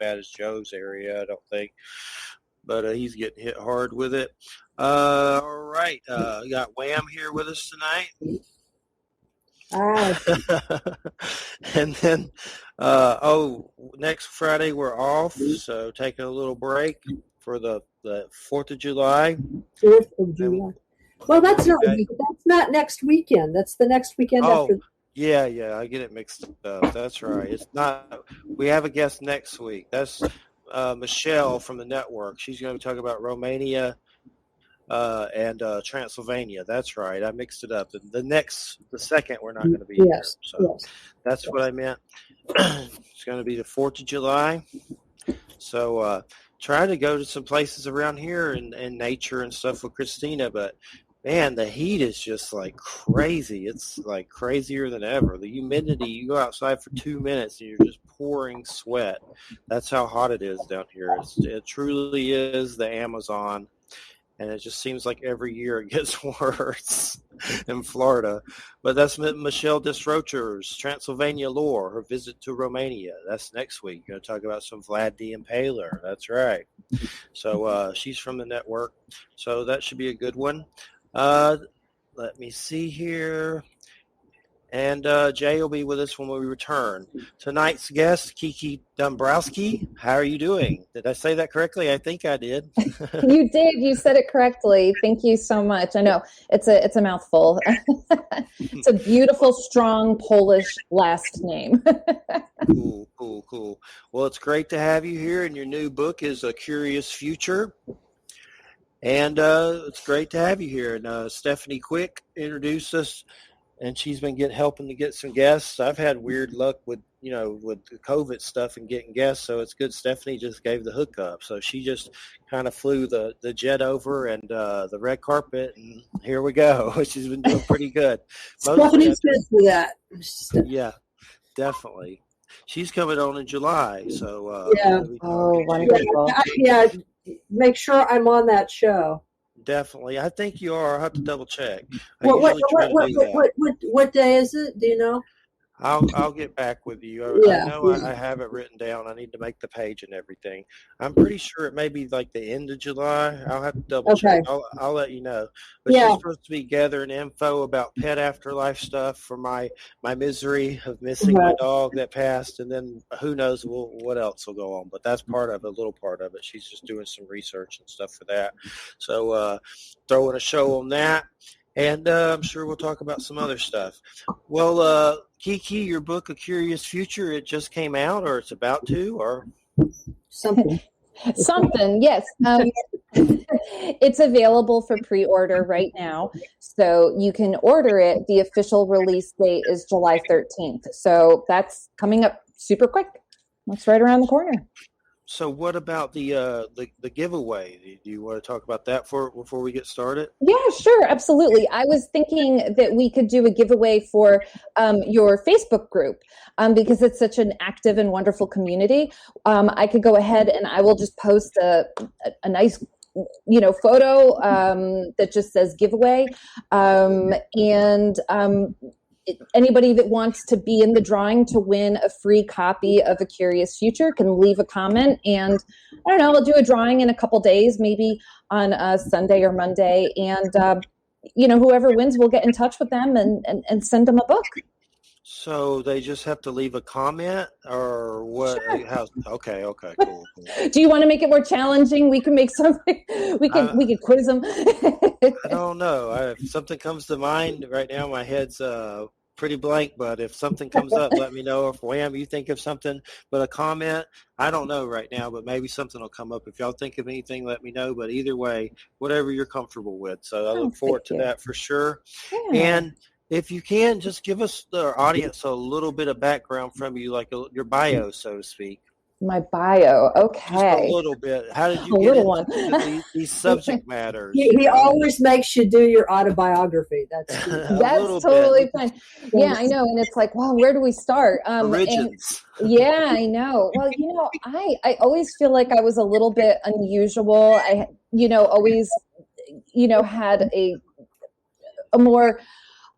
bad as Joe's area, I don't think. But he's getting hit hard with it. All right. We got Wham here with us tonight. And then, next Friday we're off, so taking a little break for the 4th of July. 4th of July. Well, that's not next weekend. That's the next weekend after. Yeah, I get it mixed up. That's right. It's not. We have a guest next week. That's Michelle from the network. She's going to talk about Romania and Transylvania. That's right. I mixed it up. The second, we're not going to be here. So that's what I meant. It's going to be the 4th of July. So try to go to some places around here in nature and stuff with Christina, but man, the heat is just like crazy. It's like crazier than ever. The humidity, you go outside for 2 minutes and you're just pouring sweat. That's how hot it is down here. It truly is the Amazon. And it just seems like every year it gets worse in Florida. But that's Michelle Disrocher's Transylvania Lore, her visit to Romania. That's next week. We're going to talk about some Vlad the Impaler. That's right. So she's from the network. So that should be a good one. Let me see here. And Jay will be with us when we return. Tonight's guest, Kiki Dombrowski. How are you doing? Did I say that correctly? I think I did. You did. You said it correctly. Thank you so much. I know it's a mouthful. It's a beautiful, strong Polish last name. Cool. Well, it's great to have you here. And your new book is A Curious Future. And it's great to have you here. And Stephanie Quick introduced us. And she's been helping to get some guests. I've had weird luck with the COVID stuff and getting guests. So it's good. Stephanie just gave the hookup. So she just kind of flew the jet over and the red carpet. And here we go. She's been doing pretty good. Stephanie's good for that. Yeah, definitely. She's coming on in July. So wonderful. Yeah. Make sure I'm on that show. Definitely. I think you are. I'll have to double check. What day is it? Do you know? I'll get back with you. I know I have it written down. I need to make the page and everything. I'm pretty sure it may be like the end of July. I'll have to double check. I'll let you know. But she's supposed to be gathering info about pet afterlife stuff for my misery of missing my dog that passed, and then who knows what else will go on. But that's part of it, a little part of it. She's just doing some research and stuff for that. So throwing a show on that. And I'm sure we'll talk about some other stuff. Well, Kiki, your book, A Curious Future, it just came out, or it's about to, or something. Yes. It's available for pre-order right now. So you can order it. The official release date is July 13th. So that's coming up super quick. That's right around the corner. So what about the giveaway? Do you want to talk about that before we get started? Yeah, sure. Absolutely. I was thinking that we could do a giveaway for your Facebook group because it's such an active and wonderful community. I could go ahead and I will just post a nice photo that just says giveaway. Anybody that wants to be in the drawing to win a free copy of A Curious Future can leave a comment, and I don't know, we'll do a drawing in a couple days, maybe on a Sunday or Monday, and whoever wins, we'll get in touch with them and send them a book. So they just have to leave a comment, or what? Sure. Okay, cool. Do you want to make it more challenging? We can make something. We could quiz them. I don't know. If something comes to mind right now, my head's pretty blank. But if something comes up, let me know. If Wham, you think of something, but a comment, I don't know right now. But maybe something will come up. If y'all think of anything, let me know. But either way, whatever you're comfortable with. So I look forward to that for sure. Yeah. And if you can, just give us, the audience, a little bit of background from you, like your bio, so to speak. My bio, okay. Just a little bit. How did you get into these subject matters? He always makes you do your autobiography. That's totally fine. Yeah, I know. And it's like, well, where do we start? Origins. Yeah, I know. Well, I always feel like I was a little bit unusual. I, always, had a more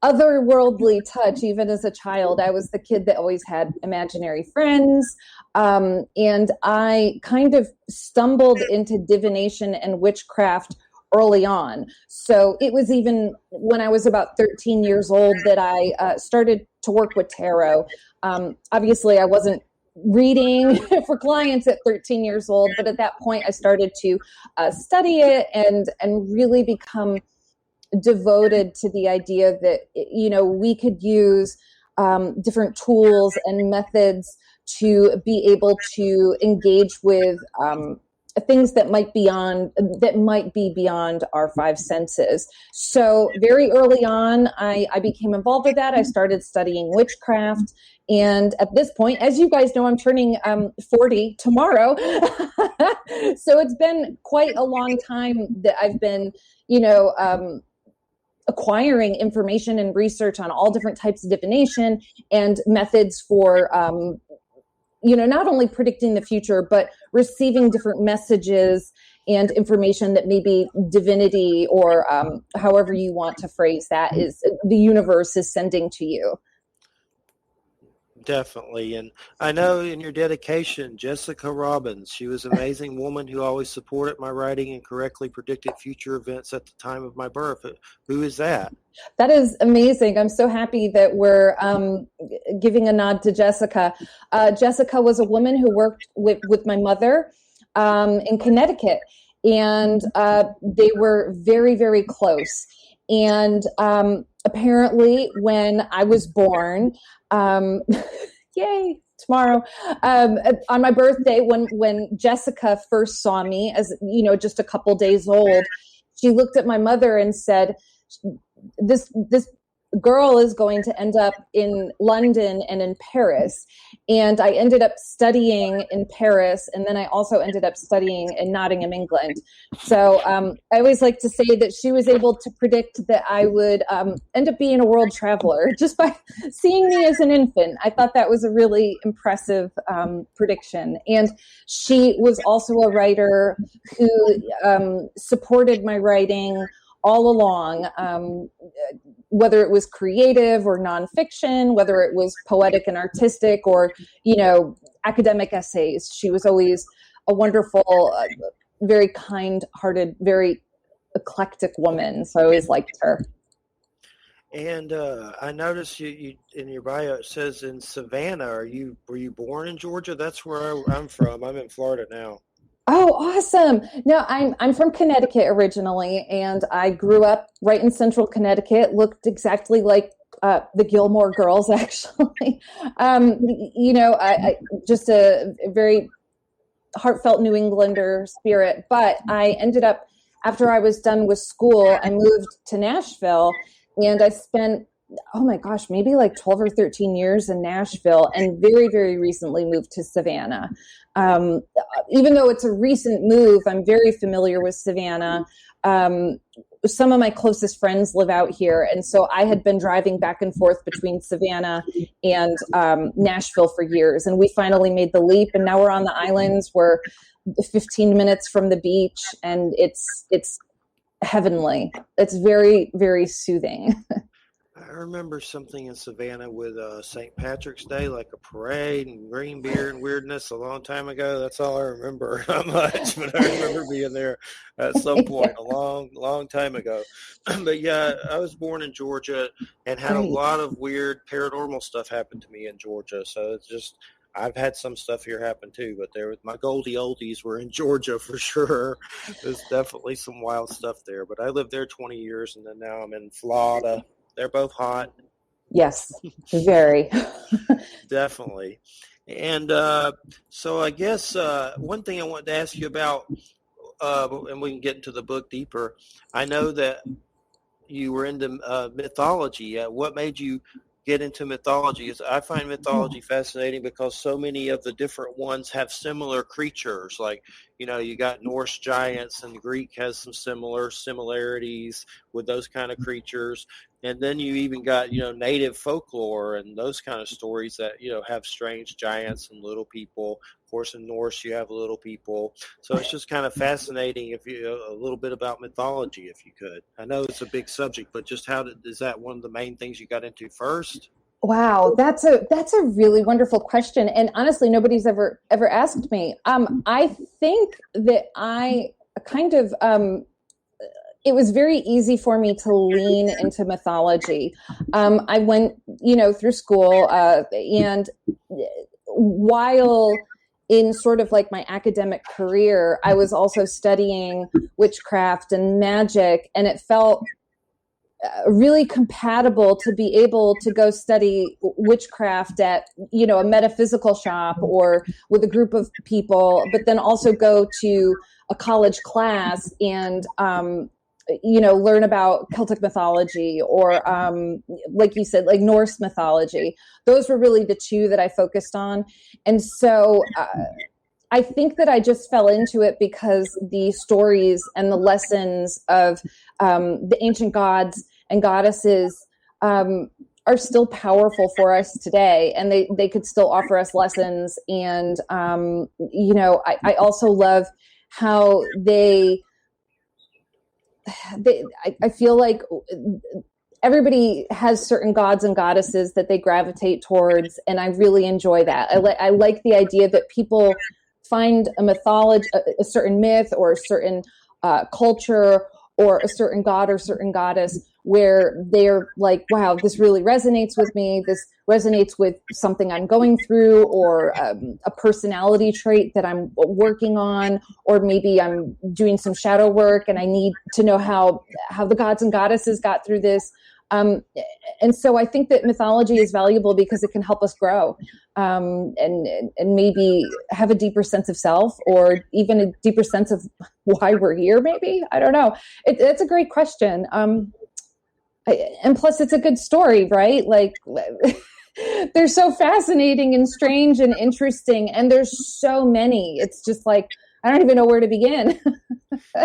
otherworldly touch. Even as a child, I was the kid that always had imaginary friends. And I kind of stumbled into divination and witchcraft early on. So it was even when I was about 13 years old that I started to work with tarot. Obviously, I wasn't reading for clients at 13 years old, but at that point I started to study it and really become devoted to the idea that, you know, we could use different tools and methods to be able to engage with things that might be beyond our five senses. So very early on, I became involved with that. I started studying witchcraft. And at this point, as you guys know, I'm turning 40 tomorrow. So it's been quite a long time that I've been, you know, acquiring information and research on all different types of divination and methods for, you know, not only predicting the future, but receiving different messages and information that maybe divinity or however you want to phrase that is the universe is sending to you. Definitely. And I know in your dedication, Jessica Robbins, she was an amazing woman who always supported my writing and correctly predicted future events at the time of my birth. Who is that? That is amazing. I'm so happy that we're giving a nod to Jessica. Jessica was a woman who worked with my mother in Connecticut, and they were very, very close. And apparently when I was born, yay, tomorrow, on my birthday, when Jessica first saw me as, you know, just a couple days old, she looked at my mother and said, this girl is going to end up in London and in Paris. And I ended up studying in Paris, and then I also ended up studying in Nottingham, England. So I always like to say that she was able to predict that I would end up being a world traveler just by seeing me as an infant. I thought that was a really impressive prediction. And she was also a writer who supported my writing all along, whether it was creative or nonfiction, whether it was poetic and artistic or, you know, academic essays. She was always a wonderful, very kind-hearted, very eclectic woman. So I always liked her. And I noticed you in your bio, it says in Savannah. Were you born in Georgia? That's where I'm from. I'm in Florida now. Oh, awesome. No, I'm from Connecticut originally, and I grew up right in central Connecticut, looked exactly like the Gilmore Girls, actually. You know, I just a very heartfelt New Englander spirit, but I ended up, after I was done with school, I moved to Nashville, and I spent, oh my gosh, maybe like 12 or 13 years in Nashville, and very, very recently moved to Savannah. Even though it's a recent move, I'm very familiar with Savannah. Some of my closest friends live out here. And so I had been driving back and forth between Savannah and Nashville for years. And we finally made the leap. And now we're on the islands. We're 15 minutes from the beach. And it's heavenly. It's very, very soothing. I remember something in Savannah with St. Patrick's Day, like a parade and green beer and weirdness a long time ago. That's all I remember. Not much, but I remember being there at some point a long time ago. But yeah, I was born in Georgia and had a lot of weird paranormal stuff happen to me in Georgia. So it's just, I've had some stuff here happen too, but my Goldie oldies were in Georgia for sure. There's definitely some wild stuff there, but I lived there 20 years and then now I'm in Florida. They're both hot. Yes, very. Definitely. And so I guess one thing I wanted to ask you about, and we can get into the book deeper, I know that you were into mythology. What made you get into mythology? I find mythology fascinating because so many of the different ones have similar creatures. Like, you know, you got Norse giants, and Greek has some similarities with those kind of creatures. And then you even got, you know, native folklore and those kind of stories that, you know, have strange giants and little people. Of course, in Norse, you have little people. So it's just kind of fascinating if you a little bit about mythology, if you could. I know it's a big subject, but just is that one of the main things you got into first? Wow, that's a really wonderful question, and honestly, nobody's ever asked me. I think that I kind of it was very easy for me to lean into mythology. I went, through school, and while in sort of like my academic career, I was also studying witchcraft and magic, and it felt really compatible to be able to go study witchcraft at, a metaphysical shop or with a group of people, but then also go to a college class and, learn about Celtic mythology or, like you said, like Norse mythology. Those were really the two that I focused on. And so I think that I just fell into it because the stories and the lessons of the ancient gods and goddesses are still powerful for us today, and they could still offer us lessons. And, I also love how I feel like everybody has certain gods and goddesses that they gravitate towards, and I really enjoy that. I like the idea that people find a mythology, a certain myth or a certain culture or a certain god or certain goddess where they're like, wow, this really resonates with me. This resonates with something I'm going through, or a personality trait that I'm working on, or maybe I'm doing some shadow work and I need to know how the gods and goddesses got through this. And so I think that mythology is valuable because it can help us grow, and maybe have a deeper sense of self, or even a deeper sense of why we're here. Maybe, I don't know. It's a great question. And plus it's a good story, right? Like they're so fascinating and strange and interesting, and there's so many. It's just like, I don't even know where to begin.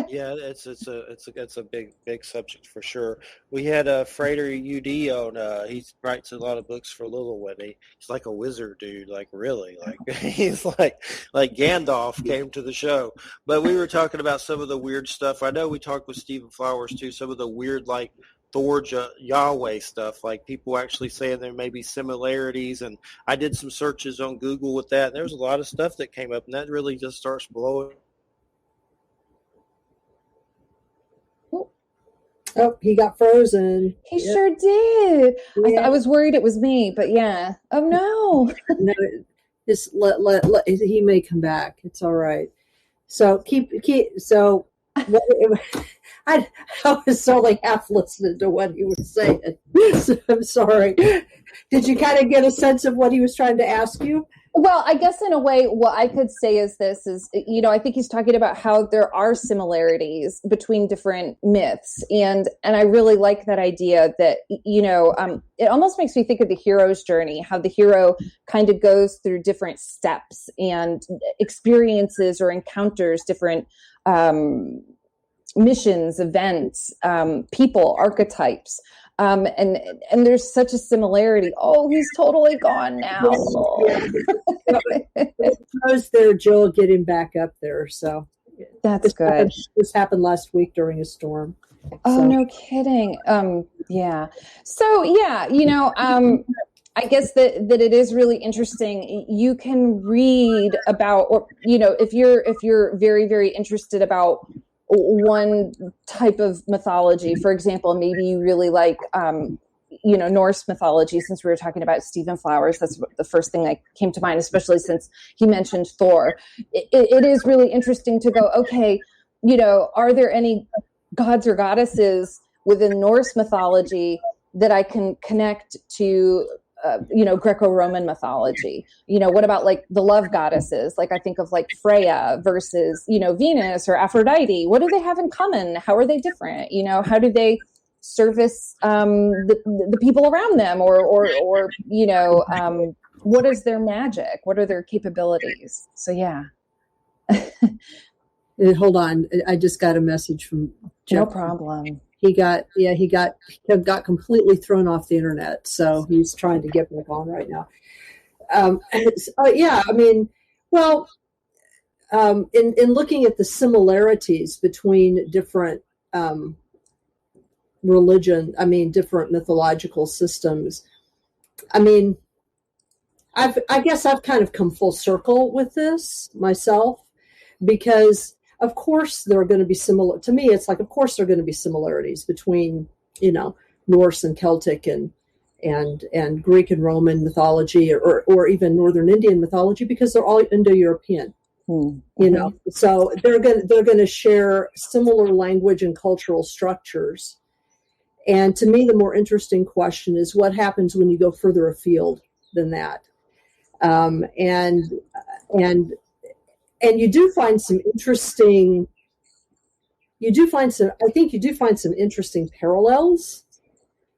Yeah, it's a big subject for sure. We had Frater UD on. He writes a lot of books for Lillywhite. He's like a wizard dude, like really, like he's like Gandalf came to the show. But we were talking about some of the weird stuff. I know we talked with Stephen Flowers too. Some of the weird like Thor Yahweh stuff, like people actually saying there may be similarities, and I did some searches on Google with that. And there was a lot of stuff that came up, and that really just starts blowing. Oh, he got frozen. He sure did. Yeah. I was worried it was me, but yeah. Oh no. No, just let he may come back. It's all right. So keep so I was only half listening to what he was saying. So I'm sorry. Did you kind of get a sense of what he was trying to ask you? Well, I guess in a way, what I could say is this is, I think he's talking about how there are similarities between different myths. And I really like that idea that, it almost makes me think of the hero's journey, how the hero kind of goes through different steps and experiences or encounters different missions, events, people, archetypes. And there's such a similarity. Oh, he's totally gone now. Suppose there, Joel, get him back up there. So that's good. This happened last week during a storm. Oh, no kidding. Yeah. So yeah, I guess that it is really interesting. You can read about, or if you're very, very interested about one type of mythology, for example, maybe you really like, Norse mythology, since we were talking about Stephen Flowers. That's the first thing that came to mind, especially since he mentioned Thor. It is really interesting to go, okay, are there any gods or goddesses within Norse mythology that I can connect to, Greco-Roman mythology? What about like the love goddesses? Like I think of like Freya versus, Venus or Aphrodite. What do they have in common? How are they different? How do they service the people around them, or what is their magic? What are their capabilities? So yeah. Hold on, I just got a message from Jeff. No problem. He got completely thrown off the internet, so he's trying to get back on right now. In looking at the similarities between different different mythological systems, I mean, I guess I've kind of come full circle with this myself, because of course there are going to be similar, to me, it's like, of course there are going to be similarities between, Norse and Celtic and Greek and Roman mythology, or even Northern Indian mythology, because they're all Indo-European. Mm-hmm. So they're going to share similar language and cultural structures. And to me, the more interesting question is what happens when you go further afield than that. And you do find some interesting. I think you do find some interesting parallels.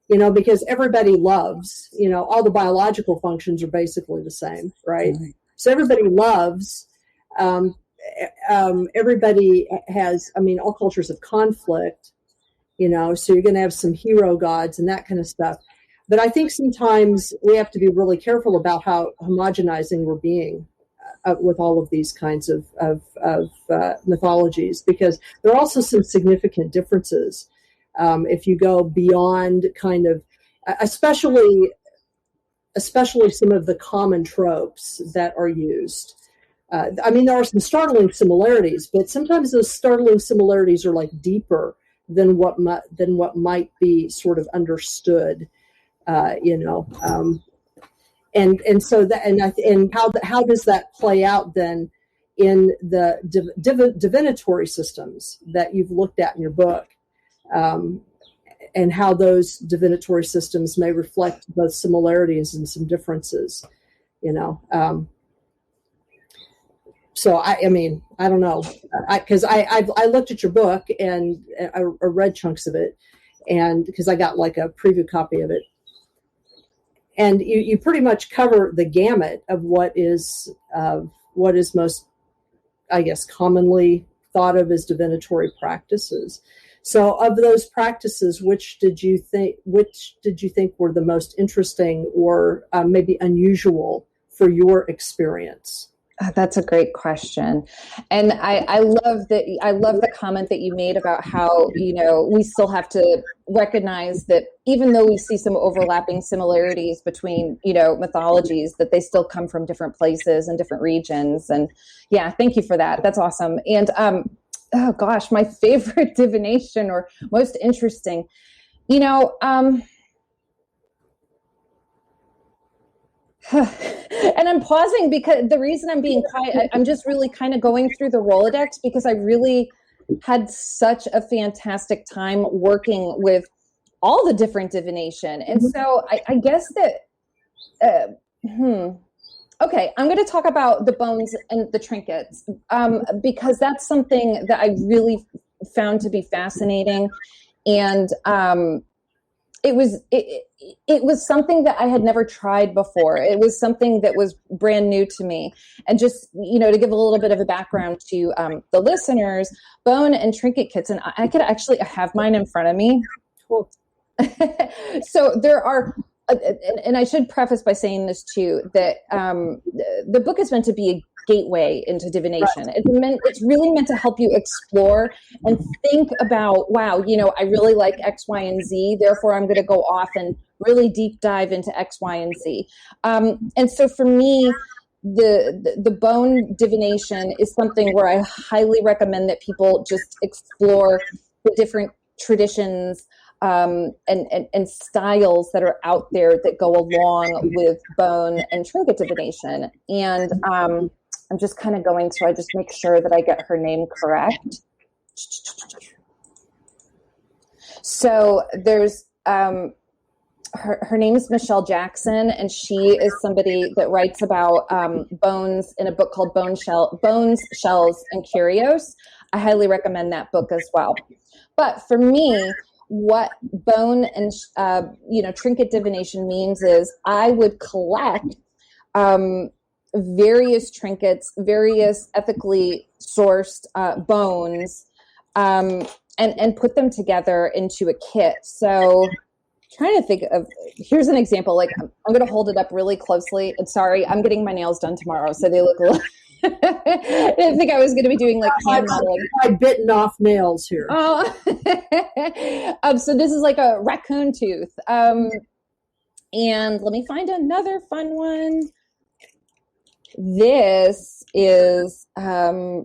Because everybody loves. All the biological functions are basically the same, right? Mm-hmm. So everybody loves. Everybody has. All cultures have conflict. So you're going to have some hero gods and that kind of stuff. But I think sometimes we have to be really careful about how homogenizing we're being with all of these kinds of mythologies, because there are also some significant differences if you go beyond kind of, especially some of the common tropes that are used. There are some startling similarities, but sometimes those startling similarities are like deeper than what might be sort of understood, and so that, and how does that play out then in the divinatory systems that you've looked at in your book, and how those divinatory systems may reflect both similarities and some differences, So I don't know, because I looked at your book and I read chunks of it, and because I got like a preview copy of it, and you pretty much cover the gamut of what is most, I guess, commonly thought of as divinatory practices. So of those practices, which did you think were the most interesting or maybe unusual for your experience? That's a great question. And I love the comment that you made about how, we still have to recognize that even though we see some overlapping similarities between, mythologies, that they still come from different places and different regions. And yeah, thank you for that. That's awesome. And, oh gosh, my favorite divination or most interesting, and I'm pausing because the reason I'm being quiet, I'm just really kind of going through the Rolodex because I really had such a fantastic time working with all the different divination. And so I guess that, okay, I'm going to talk about the bones and the trinkets because that's something that I really found to be fascinating. And it was something that I had never tried before. It was something that was brand new to me. And just, to give a little bit of a background to the listeners, bone and trinket kits, and I could actually have mine in front of me. Cool. So there are, and I should preface by saying this too, that the book is meant to be a gateway into divination. Right. It's really meant to help you explore and think about, wow, I really like X, Y, and Z, therefore I'm going to go off and really deep dive into X, Y, and Z. And so for me, the bone divination is something where I highly recommend that people just explore the different traditions and styles that are out there that go along with bone and trinket divination. And I'm just kind of going to, I just make sure that I get her name correct. So there's, her name is Michelle Jackson, and she is somebody that writes about bones in a book called Bones, Shells, and Curios. I highly recommend that book as well. But for me, what bone and trinket divination means is I would collect various trinkets, various ethically sourced bones, and put them together into a kit. So trying to think of, here's an example, like I'm going to hold it up really closely. And sorry, I'm getting my nails done tomorrow, so they look a little, I didn't think I was going to be doing like hand modeling. I've bitten off nails here. Oh, so this is like a raccoon tooth. And let me find another fun one. This is a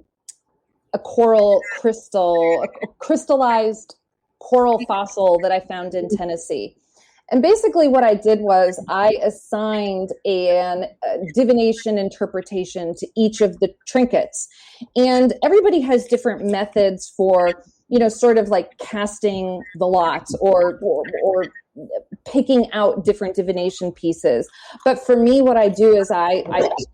coral crystal, a crystallized coral fossil that I found in Tennessee. And basically what I did was I assigned a divination interpretation to each of the trinkets. And everybody has different methods for, sort of like casting the lots or picking out different divination pieces. But for me, what I do is I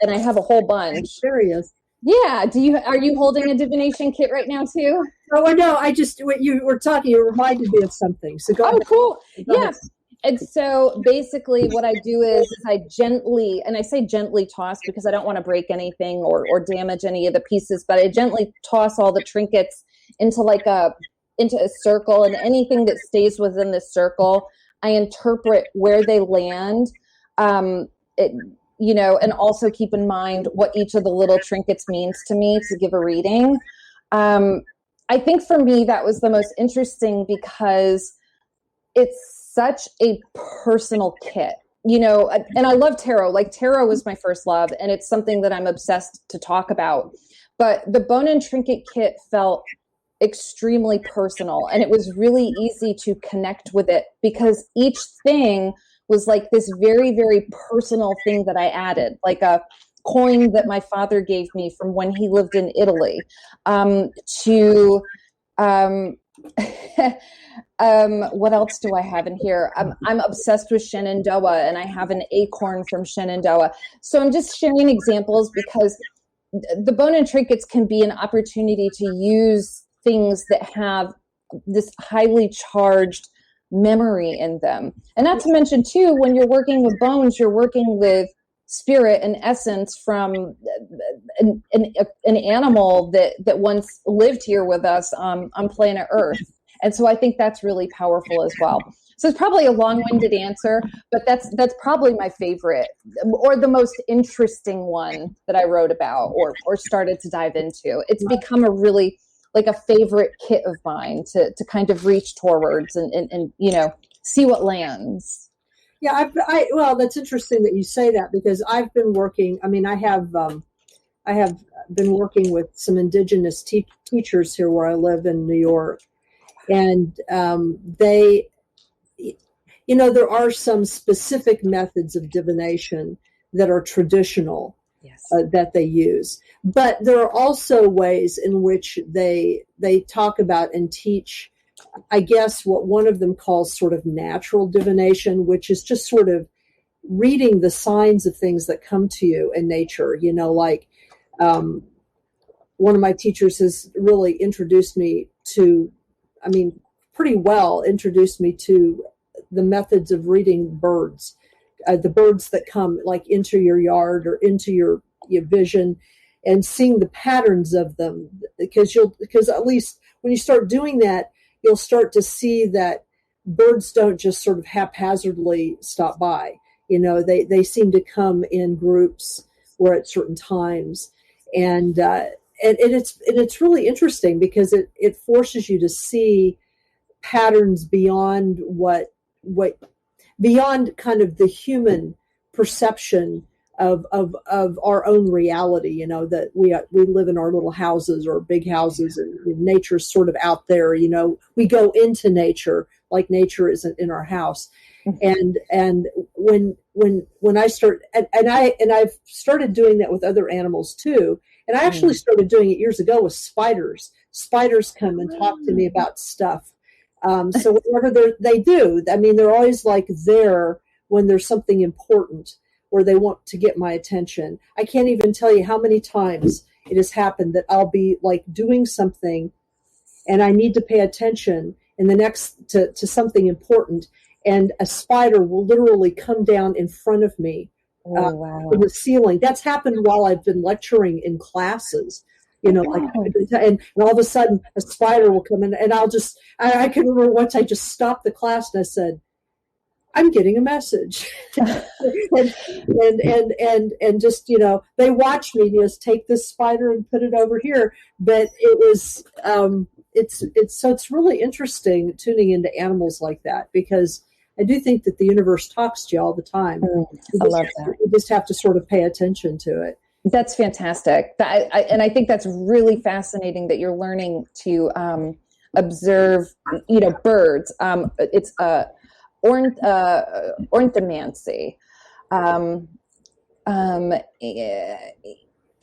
have a whole bunch. Serious. Yeah. Are you holding a divination kit right now too? Oh, no, when you were talking, you reminded me of something. So go ahead. Cool. Yes. And so basically what I do is I gently, and I say gently toss because I don't want to break anything or damage any of the pieces, but I gently toss all the trinkets into a circle, and anything that stays within the circle, I interpret where they land, and also keep in mind what each of the little trinkets means to me to give a reading. I think for me, that was the most interesting because it's such a personal kit, and I love tarot. Like, tarot was my first love, and it's something that I'm obsessed to talk about. But the bone and trinket kit felt extremely personal, and it was really easy to connect with it because each thing was like this very, very personal thing that I added, like a coin that my father gave me from when he lived in Italy, what else do I have in here? I'm obsessed with Shenandoah, and I have an acorn from Shenandoah. So I'm just sharing examples because the bone and trinkets can be an opportunity to use things that have this highly charged memory in them. And not to mention too, when you're working with bones, you're working with spirit and essence from an animal that once lived here with us on planet Earth. And so I think that's really powerful as well. So it's probably a long-winded answer, but that's probably my favorite or the most interesting one that I wrote about or started to dive into. It's become a really like a favorite kit of mine to kind of reach towards and see what lands. Yeah, well, that's interesting that you say that because I've been working. I mean, I have been working with some indigenous teachers here where I live in New York, and they, there are some specific methods of divination that are traditional. Yes. That they use, but there are also ways in which they talk about and teach, I guess, what one of them calls sort of natural divination, which is just sort of reading the signs of things that come to you in nature. Like one of my teachers has really introduced me to the methods of reading birds, the birds that come like into your yard or into your vision, and seeing the patterns of them, because at least when you start doing that, you'll start to see that birds don't just sort of haphazardly stop by. They seem to come in groups or at certain times, and it's really interesting because it forces you to see patterns beyond beyond kind of the human perception of our own reality, that we live in our little houses or big houses, and nature's sort of out there. We go into nature like nature isn't in our house. And when I start, and I've started doing that with other animals too. And I actually started doing it years ago with spiders. Spiders come and talk to me about stuff. So whatever they do, I mean, they're always like there when there's something important or they want to get my attention. I can't even tell you how many times it has happened that I'll be like doing something and I need to pay attention in the next to something important, and a spider will literally come down in front of me from the ceiling. That's happened while I've been lecturing in classes. And all of a sudden a spider will come in, and I can remember once I just stopped the class and I said, I'm getting a message. and just, they watch me just take this spider and put it over here. But it was, it's really interesting tuning into animals like that, because I do think that the universe talks to you all the time. I love that. You just have to sort of pay attention to it. That's fantastic. And I think that's really fascinating that you're learning to observe, birds. It's ornithomancy.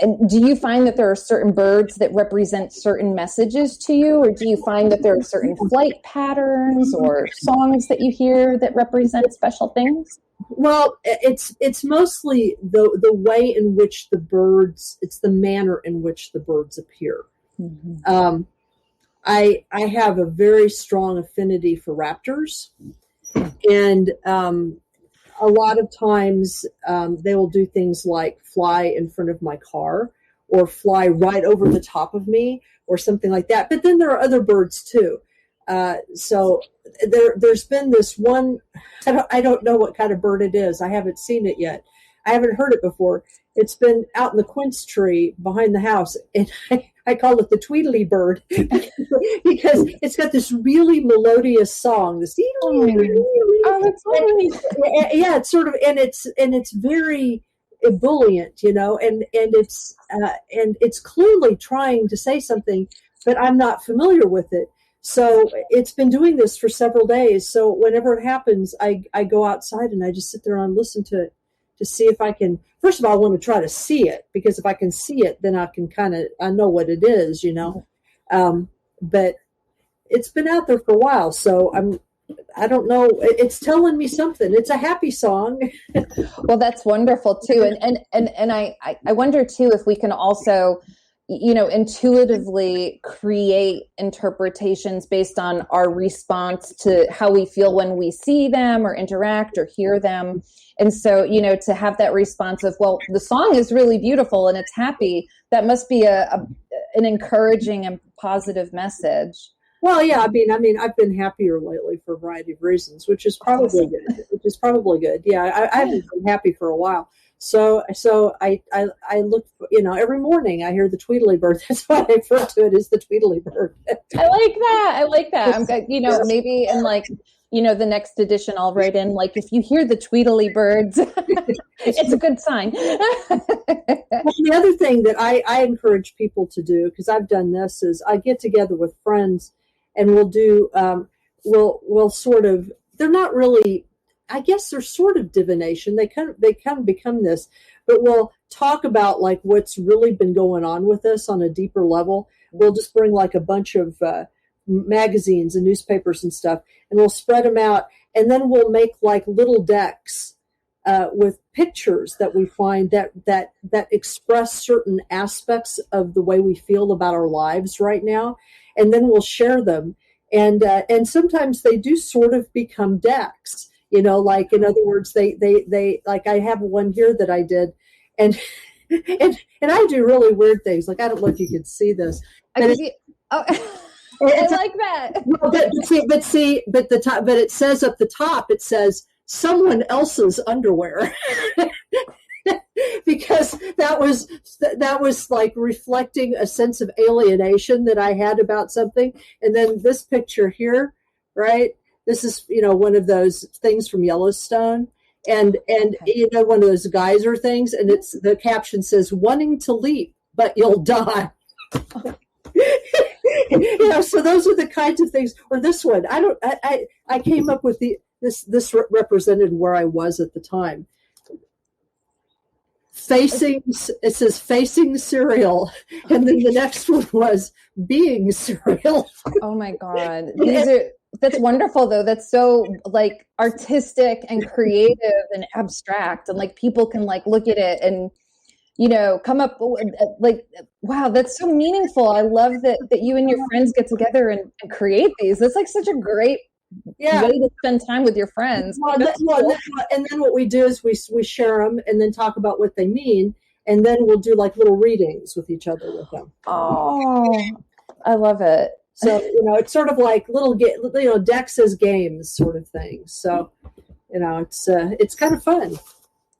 And do you find that there are certain birds that represent certain messages to you, or do you find that there are certain flight patterns or songs that you hear that represent special things? Well, it's mostly the way in which the birds, it's the manner in which the birds appear. Mm-hmm. I have a very strong affinity for raptors, and a lot of times they will do things like fly in front of my car or fly right over the top of me or something like that. But then there are other birds too. So there's been this one, I don't know what kind of bird it is. I haven't seen it yet. I haven't heard it before. It's been out in the quince tree behind the house, and I call it the Tweedly bird because it's got this really melodious song. This that's lovely. Yeah, it's sort of, and it's very ebullient, and it's clearly trying to say something, but I'm not familiar with it. So it's been doing this for several days. So whenever it happens, I go outside and I just sit there and listen to it to see if I can. First of all, I want to try to see it, because if I can see it, then I can I know what it is, But it's been out there for a while, so I don't know. It's telling me something. It's a happy song. Well, that's wonderful too, and I wonder too if we can also, intuitively create interpretations based on our response to how we feel when we see them or interact or hear them. And so, to have that response of, well, the song is really beautiful and it's happy, that must be an encouraging and positive message. Well, yeah, I mean, I've been happier lately for a variety of reasons, which is probably good. Yeah, I haven't been happy for a while. So I look, every morning I hear the Tweedly bird. That's why I refer to it as the Tweedly bird. I like that. I'm, maybe in the next edition I'll write in, if you hear the Tweedly birds, it's a good sign. The other thing that I encourage people to do, because I've done this, is I get together with friends and we'll do, we'll sort of, they're not really, I guess they're sort of divination. They kind of become this, but we'll talk about what's really been going on with us on a deeper level. We'll just bring a bunch of magazines and newspapers and stuff, and we'll spread them out, and then we'll make little decks with pictures that we find that express certain aspects of the way we feel about our lives right now, and then we'll share them, and sometimes they do sort of become decks. In other words, they I have one here that I did, and I do really weird things. I don't know if you can see this. I like that. But it says at the top, it says someone else's underwear. Because that was reflecting a sense of alienation that I had about something. And then this picture here, right? This is, one of those things from Yellowstone, and one of those geyser things, and the caption says, "Wanting to leap, but you'll die." So those are the kinds of things. Or this one, I came up with this represented where I was at the time. It says facing cereal, and then the next one was being cereal. Oh my God. That's wonderful though. That's so artistic and creative and abstract, and people can look at it and come up wow, that's so meaneful. I love that you and your friends get together and create these. That's such a great way to spend time with your friends. And then what we do is we share them and then talk about what they mean, and then we'll do little readings with each other with them. Oh, I love it. So, it's sort of little, decks as games sort of thing. So, it's kind of fun.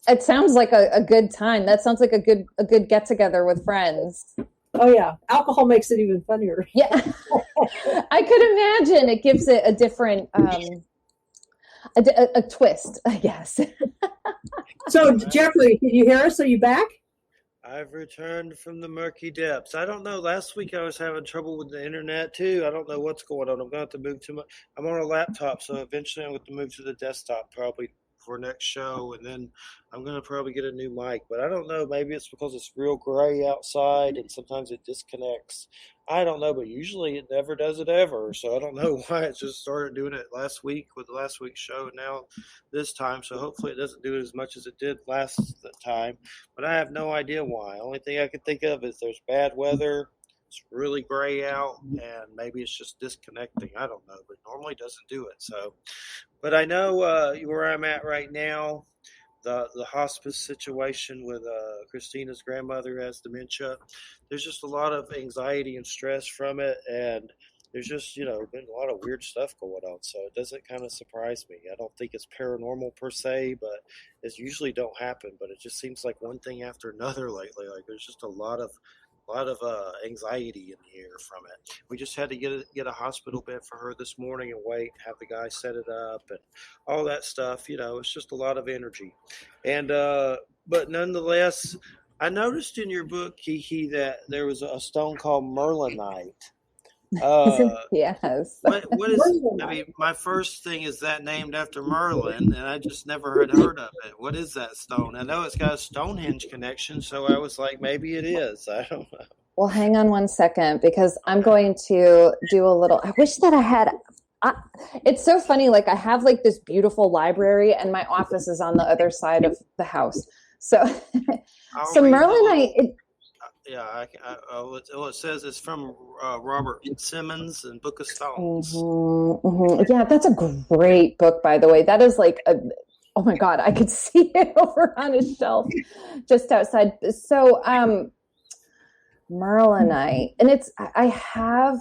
It sounds like a good time. That sounds like a good get together with friends. Oh yeah. Alcohol makes it even funnier. Yeah. I could imagine it gives it a different, a twist, I guess. So, Jeffrey, can you hear us? Are you back? I've returned from the murky depths. I don't know. Last week I was having trouble with the internet too. I don't know what's going on. I'm going to have to move to I'm on a laptop, so eventually I'm going to move to the desktop probably for next show, and then I'm going to probably get a new mic. But I don't know. Maybe it's because it's real gray outside, and sometimes it disconnects. I don't know, but usually it never does it ever. So I don't know why it just started doing it last week with the last week's show, and now this time. So hopefully it doesn't do it as much as it did last time. But I have no idea why. Only thing I can think of is there's bad weather. It's really gray out, and maybe it's just disconnecting. I don't know, but it normally doesn't do it. So, but I know where I'm at right now. The hospice situation with Christina's grandmother has dementia. There's just a lot of anxiety and stress from it, and there's just been a lot of weird stuff going on. So it doesn't kind of surprise me. I don't think it's paranormal per se, but it usually don't happen. But it just seems like one thing after another lately. Like there's just a lot of anxiety in the air from it. We just had to get a hospital bed for her this morning and have the guy set it up and all that stuff. It's just a lot of energy. And but nonetheless, I noticed in your book, Kiki, that there was a stone called Merlinite. Yes. What is? I mean, my first thing is that named after Merlin, and I just never had heard of it. What is that stone? I know it's got a Stonehenge connection, so I was like, maybe it is. I don't know. Well, hang on one second, because I'm going to do a little. I wish that I had. It's so funny. Like I have like this beautiful library, and my office is on the other side of the house. So, Merlinite. Yeah, it says it's from Robert Simmons and Book of Stones. Mm-hmm, mm-hmm. Yeah, that's a great book, by the way. That is like oh my God, I could see it over on a shelf just outside. So, Merlinite, and I have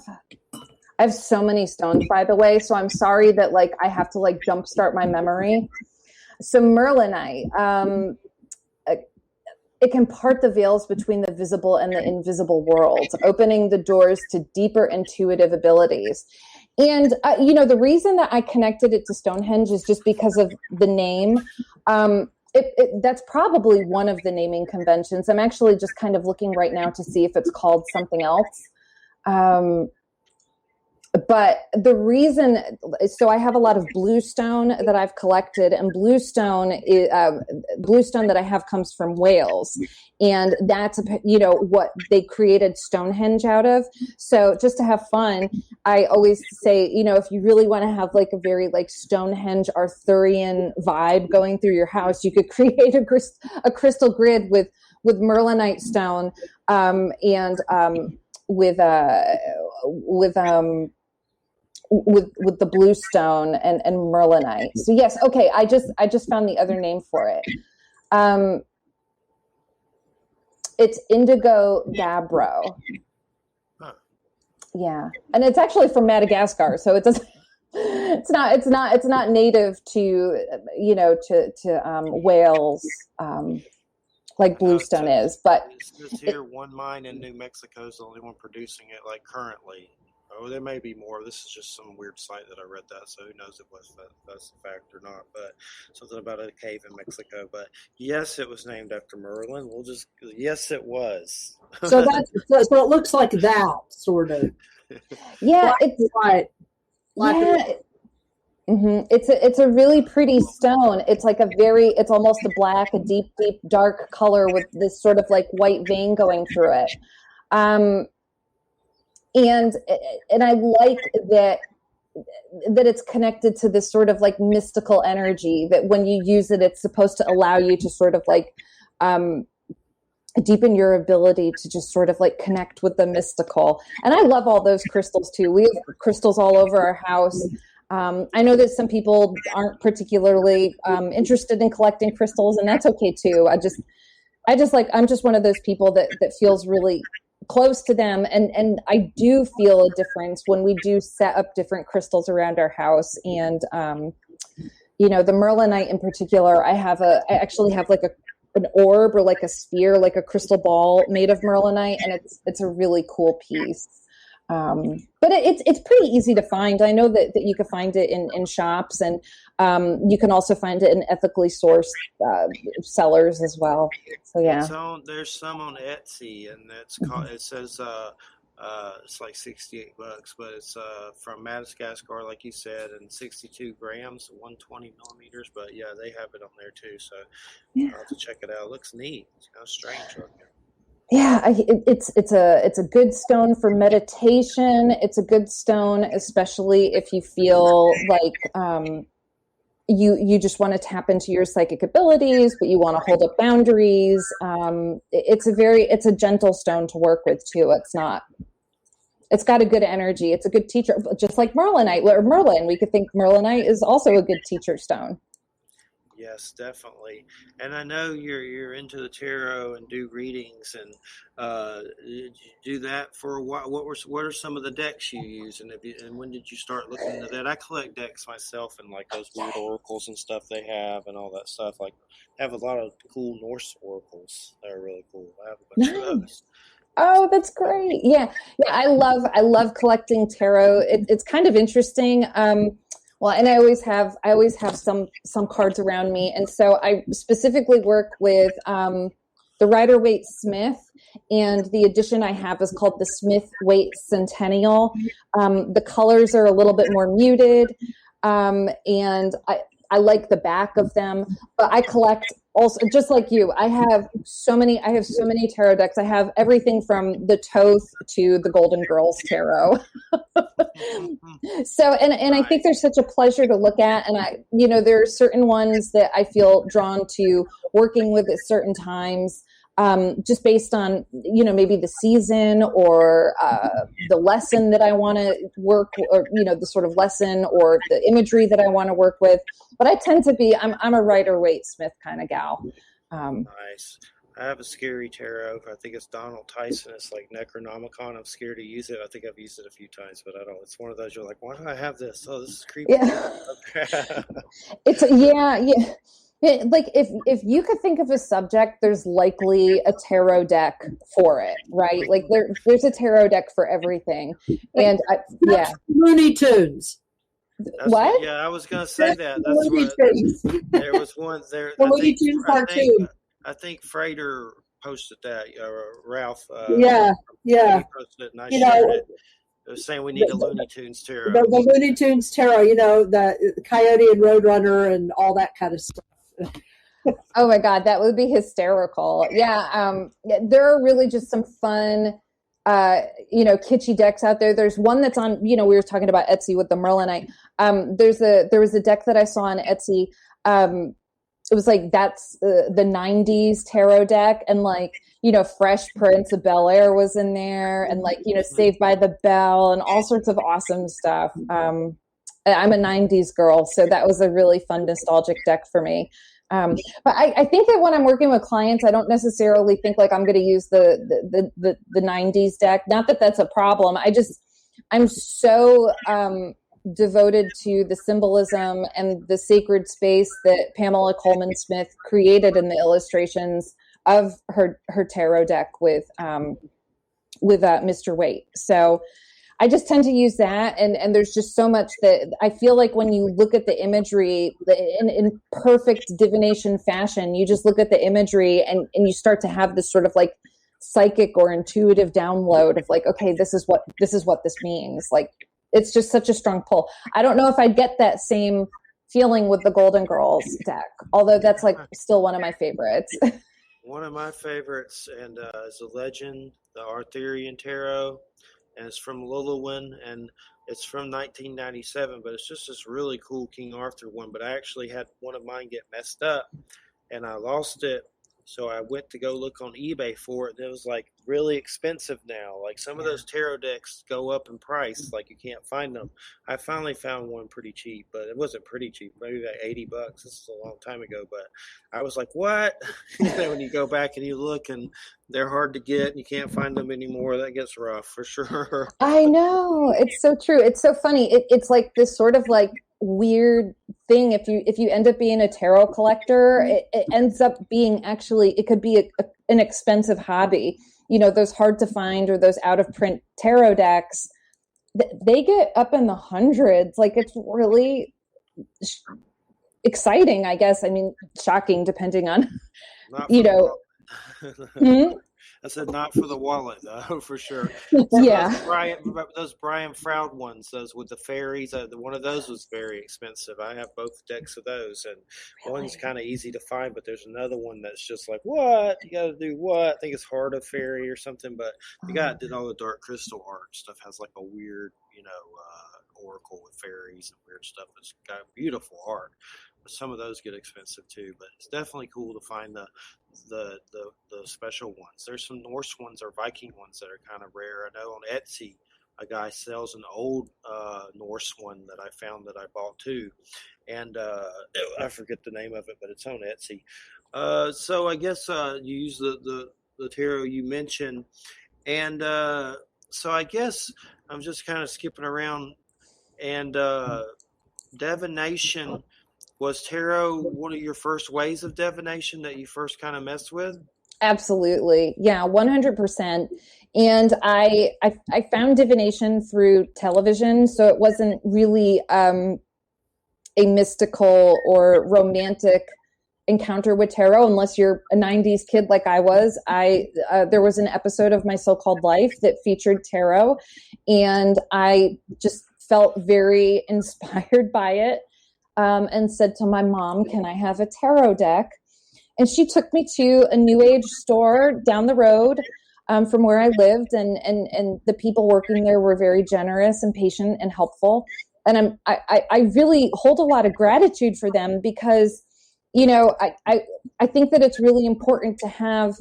so many stones, by the way. So I'm sorry that like I have to like jumpstart my memory. So Merlinite, it can part the veils between the visible and the invisible worlds, opening the doors to deeper intuitive abilities. And, the reason that I connected it to Stonehenge is just because of the name. That's probably one of the naming conventions. I'm actually just kind of looking right now to see if it's called something else. But the reason, so I have a lot of bluestone that I've collected, and bluestone that I have comes from Wales, and that's what they created Stonehenge out of. So just to have fun, I always say, if you really want to have like a very like Stonehenge Arthurian vibe going through your house, you could create a crystal grid with Merlinite stone, with the bluestone and Merlinite. So yes, okay. I just found the other name for it. It's indigo gabbro. Huh. Yeah, and it's actually from Madagascar, so it doesn't. It's not native to Wales, like bluestone is. But it says here one mine in New Mexico is the only one producing it like currently. Oh, there may be more. This is just some weird site that I read that, so who knows if that's a fact or not. But something about a cave in Mexico. But yes, it was named after Merlin. Yes, it was. So so it looks like that sort of. Yeah, it's right. Yeah. Mm-hmm. It's a really pretty stone. It's like it's almost a black, a deep, dark color with this sort of like white vein going through it. And I like that it's connected to this sort of like mystical energy that when you use it, it's supposed to allow you to sort of like deepen your ability to just sort of like connect with the mystical. And I love all those crystals too. We have crystals all over our house. I know that some people aren't particularly interested in collecting crystals, and that's okay too. I'm just one of those people that feels really close to them, and I do feel a difference when we do set up different crystals around our house. And the Merlinite in particular, I actually have like an orb or like a sphere, like a crystal ball made of Merlinite, and it's a really cool piece. But it's pretty easy to find. I know that you can find it in shops, and you can also find it in ethically sourced sellers as well. So yeah, there's some on Etsy, and that's called. It says it's like $68, but it's from Madagascar, like you said, and 62 grams, 120 millimeters. But yeah, they have it on there too. So I'll have to check it out. It looks neat. It's kind of strange looking. Yeah, it's a good stone for meditation. It's a good stone, especially if you feel like you just want to tap into your psychic abilities, but you want to hold up boundaries. It's a gentle stone to work with too. It's got a good energy. It's a good teacher, just like Merlinite or Merlin. We could think Merlinite is also a good teacher stone. Yes, definitely. And I know you're into the tarot and do readings, and did you do that for a while? What are some of the decks you use, and when did you start looking into that? I collect decks myself, and like those weird oracles and stuff they have, and all that stuff. Like, I have a lot of cool Norse oracles that are really cool. I have a bunch of those. Oh, that's great. Yeah. I love collecting tarot. It's kind of interesting. Well, and I always have some cards around me. And so I specifically work with the Rider-Waite Smith, and the edition I have is called the Smith-Waite Centennial. The colors are a little bit more muted, and I like the back of them, but I collect also, just like you. I have so many tarot decks. I have everything from the Thoth to the Golden Girls tarot. So, and I think they're such a pleasure to look at. And there are certain ones that I feel drawn to working with at certain times. Just based on, maybe the season or the lesson that I want to work, or, the sort of lesson or the imagery that I want to work with. But I tend to be, I'm a Rider-Waite Smith kind of gal. Nice. I have a scary tarot. I think it's Donald Tyson. It's like Necronomicon. I'm scared to use it. I think I've used it a few times, but I don't. It's one of those you're like, why do I have this? Oh, this is creepy. Yeah. Yeah. Like if you could think of a subject, there's likely a tarot deck for it, right? Like there's a tarot deck for everything. And Looney Tunes. What? Yeah, I was gonna say that. That's what there was one there. The Looney Tunes cartoon. I think Frater posted that. Ralph. Yeah. He posted it, and I shared it. It was saying we need a Looney Tunes tarot. The Looney Tunes tarot. The Coyote and Roadrunner and all that kind of stuff. Oh my God, that would be hysterical. Yeah. There are really just some fun, kitschy decks out there. There's one that's on, we were talking about Etsy with the Merlinite. There was a deck that I saw on Etsy. It was like, that's the 90s tarot deck. And Fresh Prince of Bel-Air was in there, and Saved by the Bell and all sorts of awesome stuff. I'm a 90s girl, so that was a really fun, nostalgic deck for me. But I think that when I'm working with clients, I don't necessarily think like I'm going to use the 90s deck. Not that that's a problem. I'm so devoted to the symbolism and the sacred space that Pamela Coleman Smith created in the illustrations of her tarot deck with Mr. Waite. So I just tend to use that, and there's just so much that I feel like when you look at the imagery in perfect divination fashion, you just look at the imagery and you start to have this sort of like psychic or intuitive download of like, okay, this is what this means. Like, it's just such a strong pull. I don't know if I'd get that same feeling with the Golden Girls deck, although that's like still one of my favorites. One of my favorites, and is a legend, the Arthurian Tarot. And it's from Lillywin, and it's from 1997, but it's just this really cool King Arthur one. But I actually had one of mine get messed up, and I lost it. So I went to go look on eBay for it, and it was like really expensive now. Like some of those tarot decks go up in price, like you can't find them. I finally found one pretty cheap, but it wasn't pretty cheap, maybe like $80. This is a long time ago, but I was like, what? When you go back and you look, and they're hard to get, and you can't find them anymore, that gets rough for sure. I know, it's so true. It's so funny. It's like this sort of like weird thing. If you end up being a tarot collector, it ends up being actually, it could be an expensive hobby. Those hard to find or those out of print tarot decks they get up in the hundreds. Like, it's really exciting, I guess. I mean, shocking, depending on, I said not for the wallet, though, for sure. Yeah. Those Brian Froud ones, those with the fairies, one of those was very expensive. I have both decks of those, and one's kind of easy to find, but there's another one that's just like, what? You got to do what? I think it's Heart of Fairy or something, but the guy that did all the Dark Crystal art stuff has like a weird, oracle with fairies and weird stuff. It's got beautiful art. But some of those get expensive too, but it's definitely cool to find the special ones. There's some Norse ones or Viking ones that are kind of rare. I know on Etsy, a guy sells an old Norse one that I found that I bought too, and I forget the name of it, but it's on Etsy. So I guess you use the tarot you mentioned, and so I guess I'm just kind of skipping around, and divination. Was tarot one of your first ways of divination that you first kind of messed with? Absolutely. Yeah, 100%. And I found divination through television. So it wasn't really a mystical or romantic encounter with tarot, unless you're a 90s kid like I was. There was an episode of My So-Called Life that featured tarot, and I just felt very inspired by it. And said to my mom, can I have a tarot deck? And she took me to a new age store down the road from where I lived. And the people working there were very generous and patient and helpful. And I really hold a lot of gratitude for them because, I think that it's really important to have,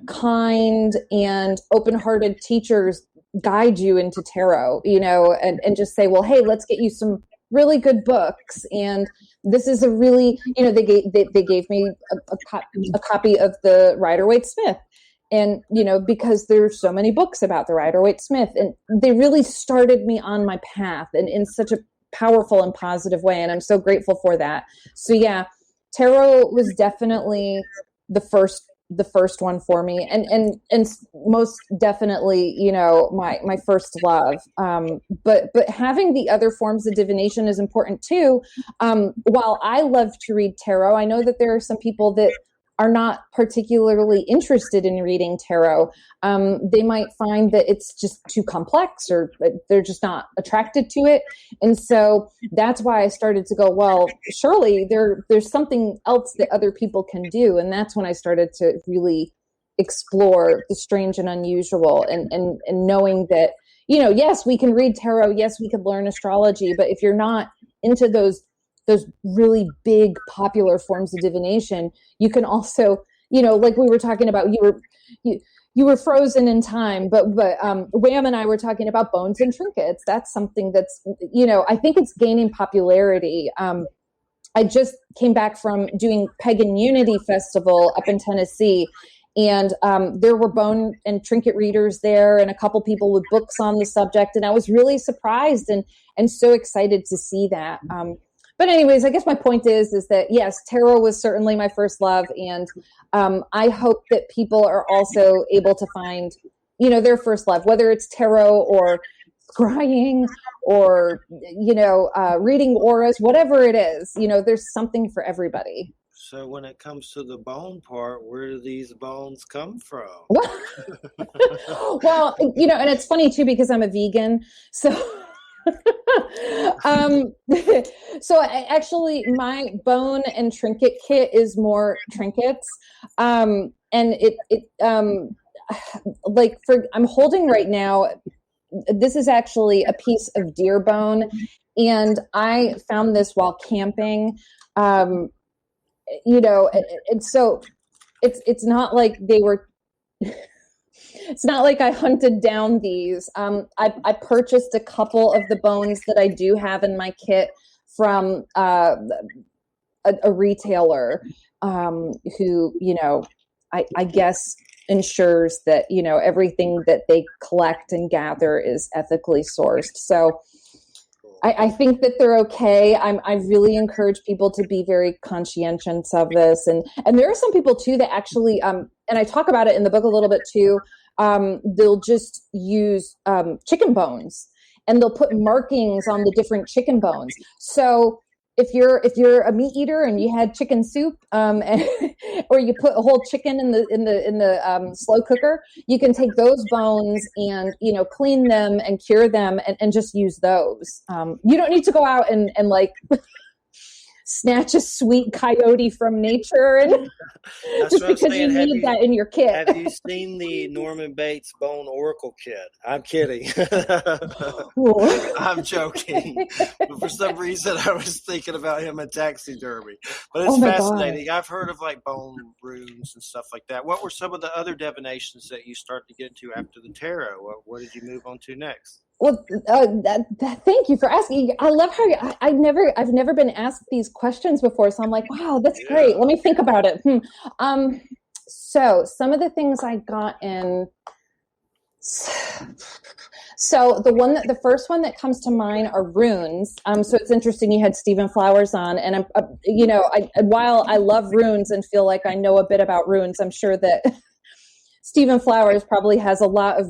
kind and open-hearted teachers guide you into tarot, and just say, well, hey, let's get you some really good books, and this is a really, they gave me a copy of the Rider-Waite-Smith, and because there's so many books about the Rider-Waite-Smith, and they really started me on my path, and in such a powerful and positive way, and I'm so grateful for that. So yeah, tarot was definitely the first one for me, and most definitely, my first love. But having the other forms of divination is important too. While I love to read tarot, I know that there are some people that are not particularly interested in reading tarot. They might find that it's just too complex, or they're just not attracted to it. And so that's why I started to go, well, surely there's something else that other people can do. And that's when I started to really explore the strange and unusual, and knowing that, yes, we can read tarot. Yes, we could learn astrology. But if you're not into those really big popular forms of divination, you can also, like we were talking about, you were frozen in time, but Wham and I were talking about bones and trinkets. That's something that's, I think it's gaining popularity. I just came back from doing Pagan Unity Festival up in Tennessee, and there were bone and trinket readers there, and a couple people with books on the subject, and I was really surprised and so excited to see that. But anyways, I guess my point is that, yes, tarot was certainly my first love. And I hope that people are also able to find, their first love, whether it's tarot or scrying or, reading auras, whatever it is, there's something for everybody. So when it comes to the bone part, where do these bones come from? Well, and it's funny too, because I'm a vegan. So... so actually my bone and trinket kit is more trinkets, and I'm holding right now, this is actually a piece of deer bone, and I found this while camping, and so it's not like they were it's not like I hunted down these. I purchased a couple of the bones that I do have in my kit from a retailer who, I guess ensures that, everything that they collect and gather is ethically sourced. So I think that they're okay. I really encourage people to be very conscientious of this. And there are some people too that actually, and I talk about it in the book a little bit too, they'll just use chicken bones, and they'll put markings on the different chicken bones. So if you're a meat eater and you had chicken soup, or you put a whole chicken in the slow cooker, you can take those bones and clean them and cure them and just use those. You don't need to go out and like snatch a sweet coyote from nature and just because you need that in your kit. Have you seen the Norman Bates Bone Oracle kit? I'm kidding. I'm joking. But for some reason, I was thinking about him in taxidermy. But it's fascinating. God. I've heard of like bone runes and stuff like that. What were some of the other divinations that you started to get into after the tarot? What did you move on to next? Well, thank you for asking. I love how I've never been asked these questions before, so I'm like, wow, that's great. Let me think about it. So some of the things I got in. So the first one that comes to mind are runes. So it's interesting you had Stephen Flowers on, and while I love runes and feel like I know a bit about runes, I'm sure that Stephen Flowers probably has a lot of,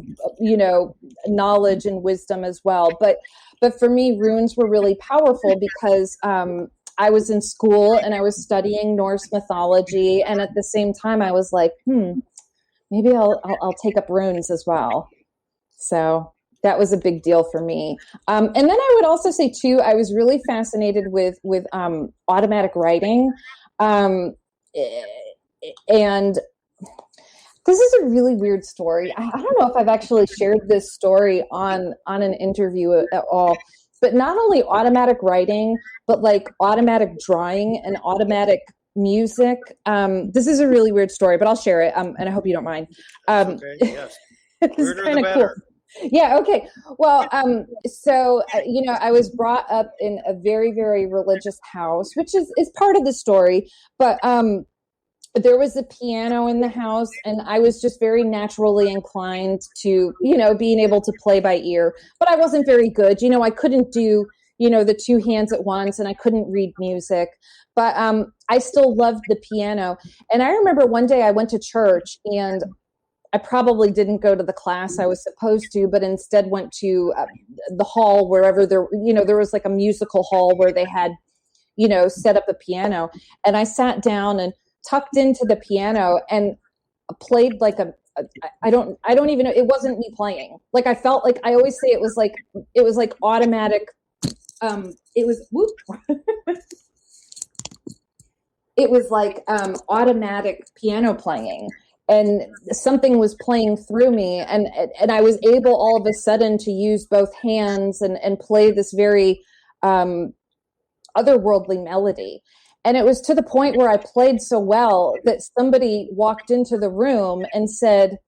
knowledge and wisdom as well. But for me, runes were really powerful because I was in school and I was studying Norse mythology. And at the same time, I was like, maybe I'll take up runes as well. So that was a big deal for me. And then I would also say too, I was really fascinated with automatic writing. And this is a really weird story. I don't know if I've actually shared this story on an interview at all, but not only automatic writing, but like automatic drawing and automatic music. This is a really weird story, but I'll share it. And I hope you don't mind. Okay, yes. This is kind of cool. Yeah. Okay. Well, so, I was brought up in a very, very religious house, which is part of the story, but, there was a piano in the house, and I was just very naturally inclined to, being able to play by ear, but I wasn't very good. I couldn't do, the two hands at once, and I couldn't read music, but I still loved the piano. And I remember one day I went to church, and I probably didn't go to the class I was supposed to, but instead went to the hall wherever there was like a musical hall where they had, set up a piano, and I sat down and tucked into the piano and played like I don't even know, it wasn't me playing. Like I felt like, I always say it was like automatic. It was it was like automatic piano playing, and something was playing through me, and I was able all of a sudden to use both hands and play this very otherworldly melody. And it was to the point where I played so well that somebody walked into the room and said,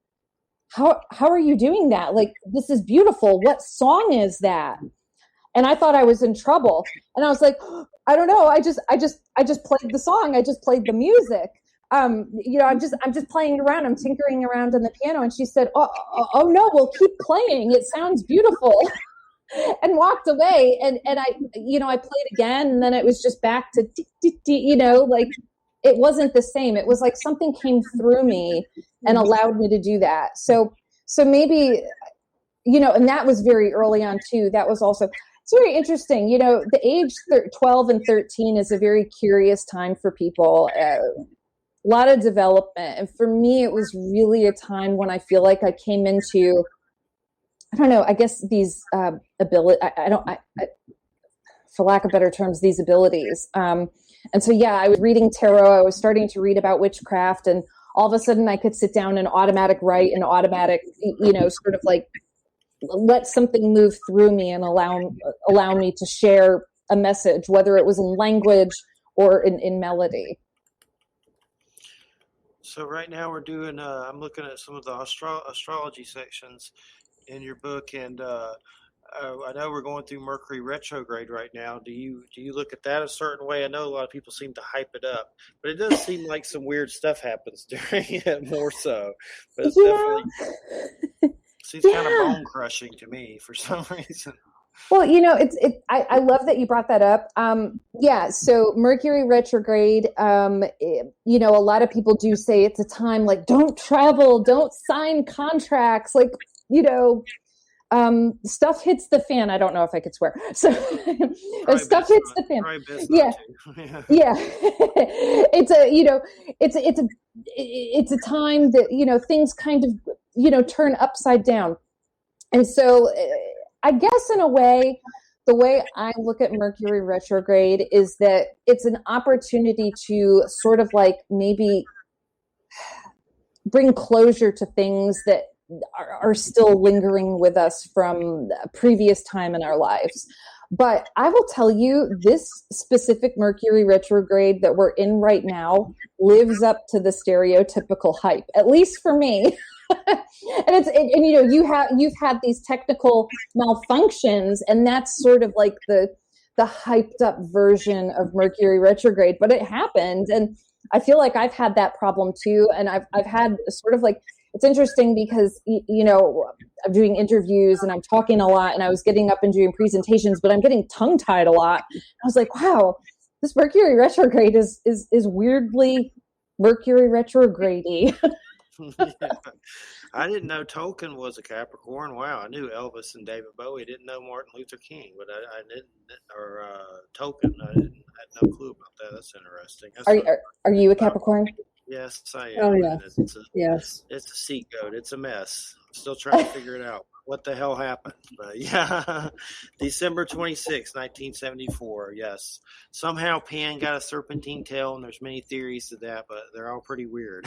how are you doing that? Like, this is beautiful. What song is that? And I thought I was in trouble. And I was like, I don't know. I just played the song. I just played the music. I'm just playing around. I'm tinkering around on the piano. And she said, oh no, well, keep playing. It sounds beautiful. And walked away, and I played again, and then it was just back to like it wasn't the same. It was like something came through me and allowed me to do that. So maybe and that was very early on too. That was also, it's very interesting. The age 12 and 13 is a very curious time for people. A lot of development, and for me, it was really a time when I feel like I came into, I don't know, I guess these ability, for lack of better terms, these abilities. And so, yeah, I was reading tarot. I was starting to read about witchcraft, and all of a sudden I could sit down and automatic write and automatic, sort of like let something move through me and allow me to share a message, whether it was in language or in melody. So right now we're doing, I'm looking at some of the astrology sections in your book, and I know we're going through Mercury retrograde right now. Do you look at that a certain way? I know a lot of people seem to hype it up, but it does seem like some weird stuff happens during it more so. But it's definitely seems kind of bone crushing to me for some reason. Well, I love that you brought that up. Yeah, so Mercury retrograde, a lot of people do say it's a time like don't travel, don't sign contracts, like, stuff hits the fan. I don't know if I could swear. So if stuff hits the fan. Yeah. Yeah. It's a time that, things kind of, turn upside down. And so I guess in a way, the way I look at Mercury retrograde is that it's an opportunity to sort of like maybe bring closure to things that are still lingering with us from a previous time in our lives. But I will tell you, this specific Mercury retrograde that we're in right now lives up to the stereotypical hype, at least for me. You've had these technical malfunctions, and that's sort of like the hyped up version of Mercury retrograde, but it happened. And I feel like I've had that problem too. And I've had sort of like, it's interesting because, I'm doing interviews and I'm talking a lot, and I was getting up and doing presentations, but I'm getting tongue tied a lot. I was like, wow, this Mercury retrograde is weirdly Mercury retrograde-y. I didn't know Tolkien was a Capricorn. Wow, I knew Elvis and David Bowie. Didn't know Martin Luther King, but I didn't, or Tolkien. I had no clue about that. That's interesting. Are you a Capricorn? Yes, I am. Oh, yeah. Yes. It's a sea goat. It's a mess. I'm still trying to figure it out. What the hell happened? But yeah, December 26, 1974. Yes. Somehow Pan got a serpentine tail, and there's many theories to that, but they're all pretty weird.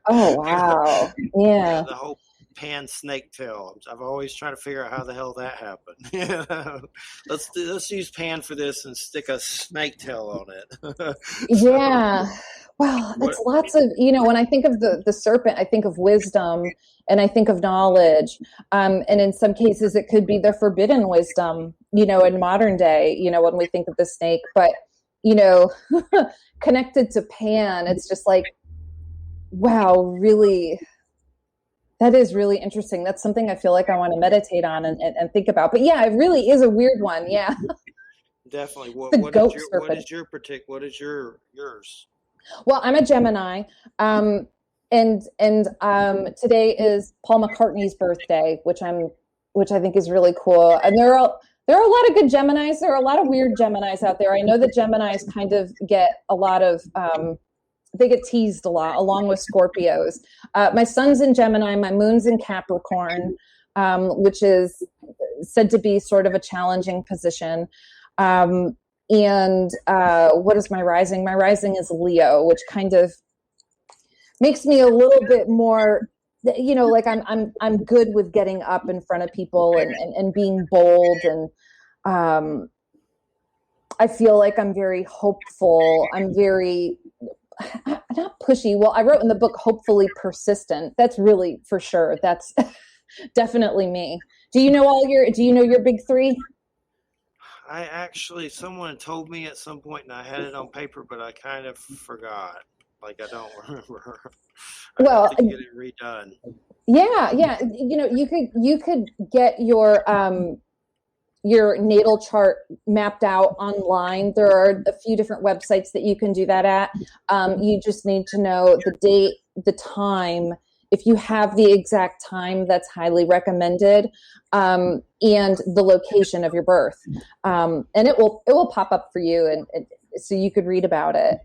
Oh, wow. Yeah. The whole Pan snake tail. I've always tried to figure out how the hell that happened. Let's use Pan for this and stick a snake tail on it. Yeah. Well, it's lots of, when I think of the serpent, I think of wisdom and I think of knowledge. And in some cases, it could be the forbidden wisdom, in modern day, when we think of the snake. But, connected to Pan, it's just like, wow, really, that is really interesting. That's something I feel like I want to meditate on and think about. But yeah, it really is a weird one. Yeah. Definitely. What is yours? Well, I'm a Gemini, and today is Paul McCartney's birthday, which I think is really cool. And there are a lot of good Geminis. There are a lot of weird Geminis out there. I know that Geminis kind of get a lot of they get teased a lot, along with Scorpios. My sun's in Gemini, my moon's in Capricorn, which is said to be sort of a challenging position. And what is my rising? My rising is Leo, which kind of makes me a little bit more, like I'm good with getting up in front of people and being bold. And I feel like I'm very hopeful. I'm very, not pushy. Well, I wrote in the book, hopefully persistent. That's really for sure. That's definitely me. Do you know your big three? Someone told me at some point, and I had it on paper, but I kind of forgot. Like, I don't remember. I have to get it redone. Yeah. You could get your natal chart mapped out online. There are a few different websites that you can do that at. You just need to know the date, the time. If you have the exact time, that's highly recommended, and the location of your birth, and it will pop up for you, and so you could read about it.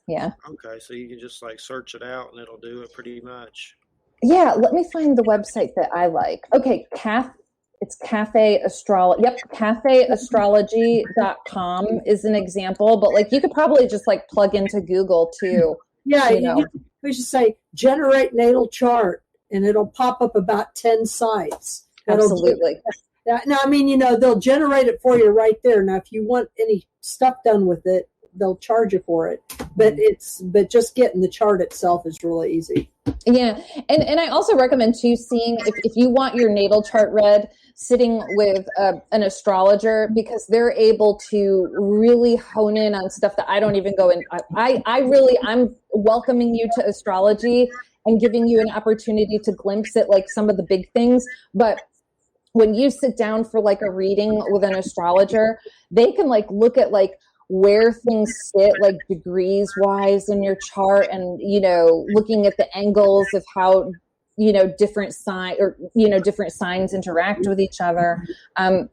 Yeah. Okay, so you can just like search it out, and it'll do it pretty much. Yeah, let me find the website that I like. Okay, it's Cafe Astrology. Yep, cafeastrology.com is an example, but like you could probably just like plug into Google too. Yeah, we should say generate natal chart, and it'll pop up about 10 sites. Absolutely. Now, I mean, they'll generate it for you right there. Now, if you want any stuff done with it, they'll charge you for it. But just getting the chart itself is really easy. Yeah, and I also recommend too seeing if you want your natal chart read, sitting with an astrologer, because they're able to really hone in on stuff that I don't even go in. I'm welcoming you to astrology and giving you an opportunity to glimpse at like some of the big things, but when you sit down for like a reading with an astrologer, they can like look at like where things sit like degrees wise in your chart, and looking at the angles of how different signs interact with each other.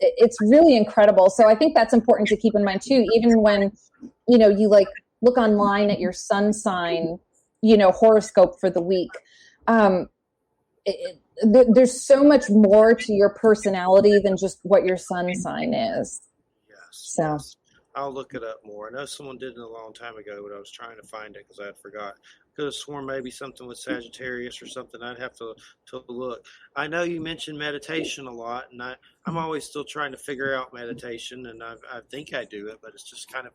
It's really incredible. So I think that's important to keep in mind too, even when you like look online at your sun sign horoscope for the week. There's so much more to your personality than just what your sun sign is. Yes. Yes. I'll look it up more. I know someone did it a long time ago, but I was trying to find it because I had forgot. Could have sworn maybe something with Sagittarius or something. I'd have to look. I know you mentioned meditation a lot, and I'm always still trying to figure out meditation, and I think I do it, but it's just kind of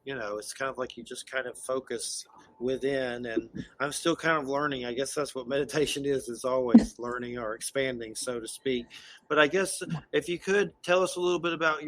it's kind of like you just kind of focus within, and I'm still kind of learning. I guess that's what meditation is always learning or expanding, so to speak. But I guess if you could tell us a little bit about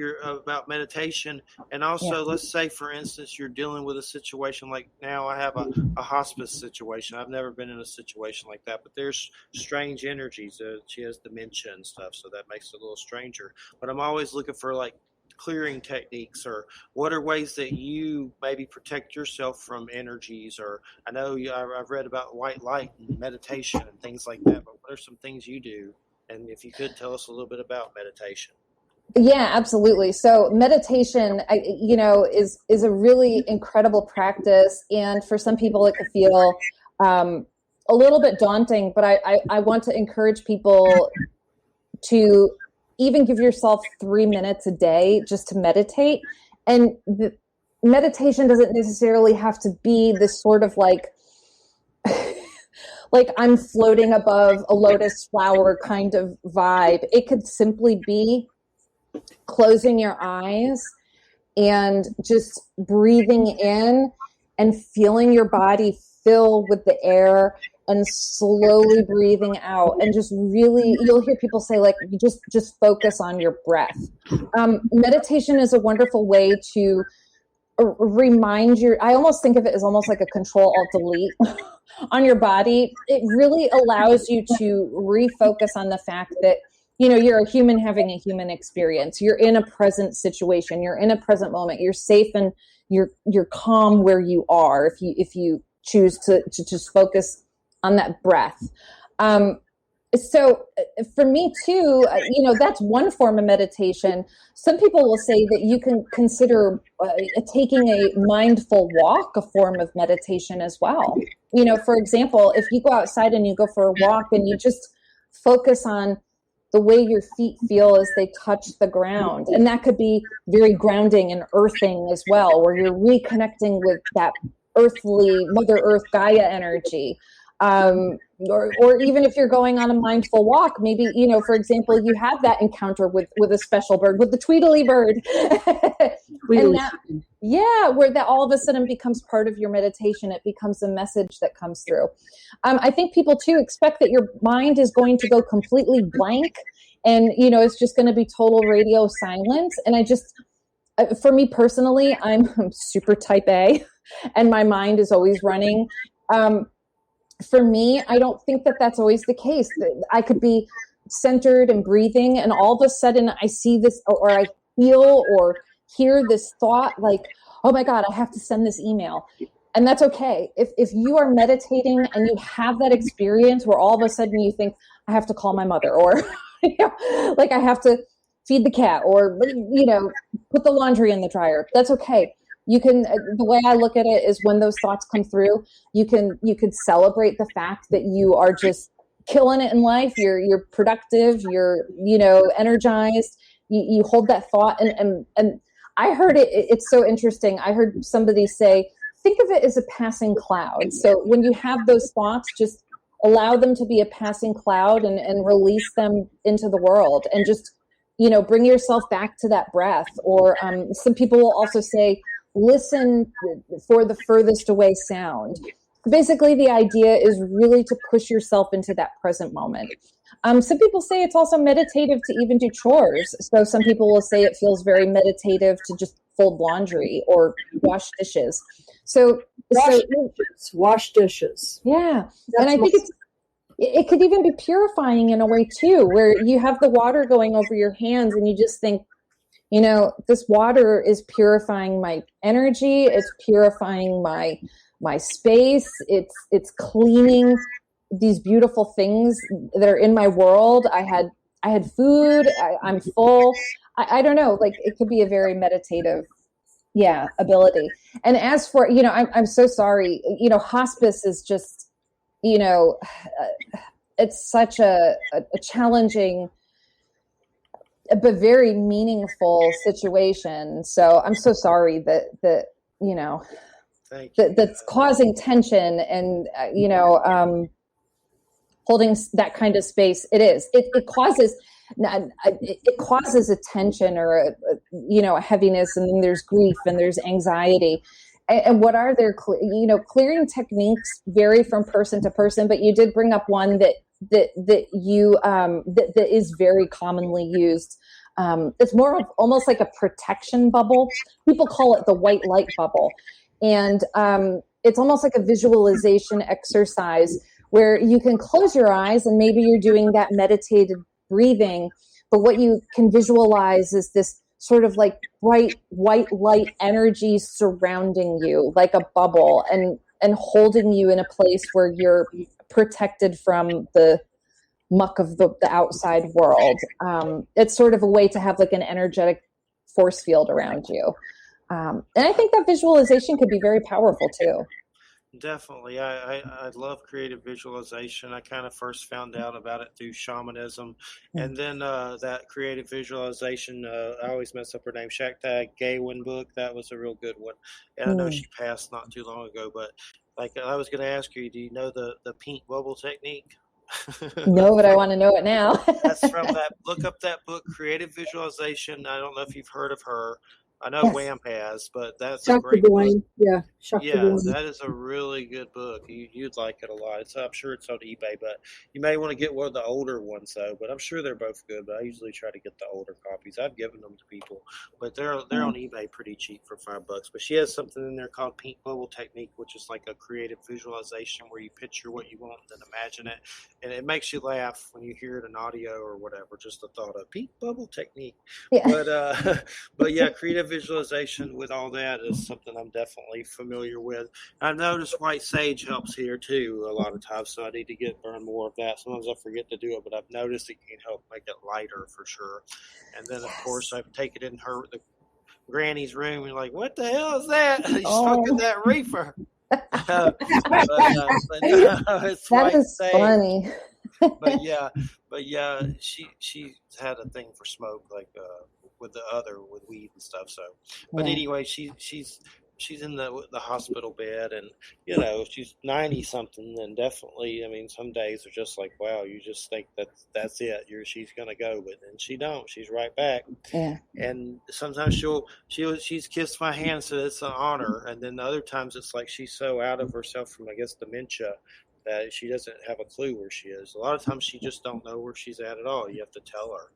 about meditation, and also let's say, for instance, you're dealing with a situation like now I have a hospice situation. I've never been in a situation like that, but there's strange energies. She has dementia and stuff, so that makes it a little stranger. But I'm always looking for like clearing techniques, or what are ways that you maybe protect yourself from energies, or I know I've read about white light and meditation and things like that, but what are some things you do? And if you could tell us a little bit about meditation. Yeah, absolutely. So meditation, is a really incredible practice. And for some people, it could feel a little bit daunting, but I want to encourage people to even give yourself 3 minutes a day just to meditate. And meditation doesn't necessarily have to be this sort of like I'm floating above a lotus flower kind of vibe. It could simply be closing your eyes and just breathing in and feeling your body fill with the air, and slowly breathing out, and just really, you'll hear people say like, you just focus on your breath. Meditation is a wonderful way to remind I almost think of it as almost like a Control-Alt-Delete on your body. It really allows you to refocus on the fact that you're a human having a human experience. You're in a present situation. You're in a present moment. You're safe, and you're calm where you are. If you choose to just focus on that breath. So for me too, that's one form of meditation. Some people will say that you can consider taking a mindful walk a form of meditation as well. For example, if you go outside and you go for a walk and you just focus on the way your feet feel as they touch the ground. And that could be very grounding and earthing as well, where you're reconnecting with that earthly, Mother Earth, Gaia energy. Or even if you're going on a mindful walk, maybe, for example, you have that encounter with a special bird, with the Tweedly bird. Where that all of a sudden becomes part of your meditation. It becomes a message that comes through. I think people too expect that your mind is going to go completely blank, and, it's just going to be total radio silence. And for me personally, I'm super type A, and my mind is always running. For me, I don't think that that's always the case. I could be centered and breathing, and all of a sudden I see this, or I feel or hear this thought like, oh my God, I have to send this email. And that's okay. If you are meditating and you have that experience where all of a sudden you think, I have to call my mother, or like I have to feed the cat, or, put the laundry in the dryer, that's okay. You can, the way I look at it is when those thoughts come through, you could celebrate the fact that you are just killing it in life. You're productive, you're, energized. You hold that thought. And I heard it's so interesting. I heard somebody say, think of it as a passing cloud. So when you have those thoughts, just allow them to be a passing cloud and release them into the world, and just, bring yourself back to that breath. Or some people will also say, listen for the furthest away sound. Basically, the idea is really to push yourself into that present moment. Some people say it's also meditative to even do chores. So some people will say it feels very meditative to just fold laundry or wash dishes. Wash dishes. Yeah. That's And I think it could even be purifying in a way too, where you have the water going over your hands and you just think, this water is purifying my energy. It's purifying my space. It's cleaning these beautiful things that are in my world. I had food. I'm full. I don't know. Like, it could be a very meditative, ability. And as for, I'm so sorry. Hospice is just, it's such a challenging but very meaningful situation. So I'm so sorry that that's causing tension and holding that kind of space. It causes a tension or a heaviness, and then there's grief and there's anxiety. And what are their clearing techniques vary from person to person, but you did bring up one that is very commonly used. It's more of almost like a protection bubble. People call it the white light bubble. And it's almost like a visualization exercise where you can close your eyes and maybe you're doing that meditated breathing, but what you can visualize is this sort of like bright white light energy surrounding you like a bubble and holding you in a place where you're protected from the muck of the outside world. It's sort of a way to have like an energetic force field around you. And I think that visualization could be very powerful too. Definitely. I love creative visualization. I kind of first found out about it through shamanism. And then that creative visualization, I always mess up her name, Shakta Gawain book. That was a real good one. And I know she passed not too long ago, but like I was going to ask you, do you know the pink bubble technique? No, but I want to know it now. That's from that. Look up that book, Creative Visualization. I don't know if you've heard of her. I know Wham has, but that's a great book. Yeah, that is a really good book. You'd like it a lot. I'm sure it's on eBay, but you may want to get one of the older ones though. But I'm sure they're both good. But I usually try to get the older copies. I've given them to people, but they're on eBay pretty cheap for $5. But she has something in there called Pink Bubble Technique, which is like a creative visualization where you picture what you want and imagine it, and it makes you laugh when you hear it in audio or whatever. Just the thought of Pink Bubble Technique. Yeah. But yeah, creative visualization with all that is something I'm definitely familiar with. I've noticed white sage helps here too a lot of times, so I need to burn more of that. Sometimes I forget to do it, but I've noticed it can help make it lighter for sure. And then of course I've taken it in the granny's room and you're like, what the hell is that? He's smoking that reefer. It's that is sage. Funny. but yeah, she had a thing for smoke, like with weed and stuff. So, but anyway, she's in the hospital bed, and she's 90 something, and definitely, I mean, some days are just like, wow, you just think that's it. She's gonna go, but then she's right back. Yeah. And sometimes she's kissed my hand, so it's an honor, and then other times it's like she's so out of herself from, I guess, dementia, that she doesn't have a clue where she is. A lot of times she just don't know where she's at all. You have to tell her.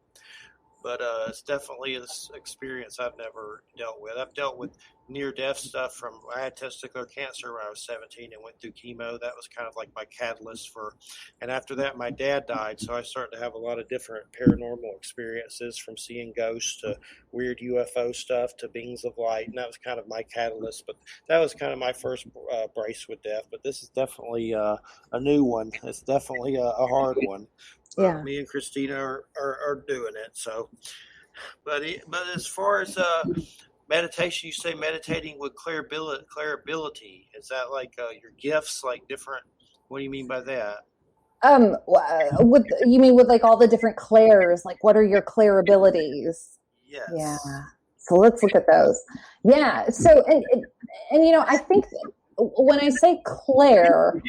But it's definitely this experience I've never dealt with. I've dealt with near-death stuff I had testicular cancer when I was 17 and went through chemo. That was kind of like my catalyst and after that my dad died, so I started to have a lot of different paranormal experiences, from seeing ghosts to weird UFO stuff to beings of light, and that was kind of my catalyst. But that was kind of my first brace with death. But this is definitely a new one. It's definitely a hard one. Me and Christina are doing it. So, but as far as meditation, you say meditating with clairability. Is that like your gifts, like different? What do you mean by that? You mean with like all the different clairs? Like, what are your clair abilities? Yes. Yeah. So let's look at those. Yeah. So and I think when I say clair,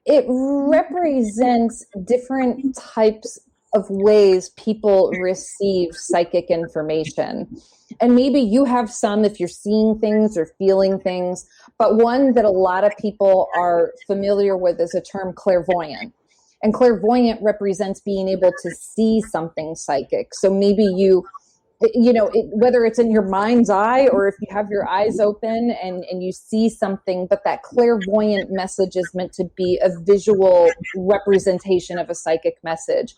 it represents different types of ways people receive psychic information. And maybe you have some if you're seeing things or feeling things, but one that a lot of people are familiar with is a term clairvoyant. And clairvoyant represents being able to see something psychic. So maybe you whether it's in your mind's eye or if you have your eyes open and you see something, but that clairvoyant message is meant to be a visual representation of a psychic message.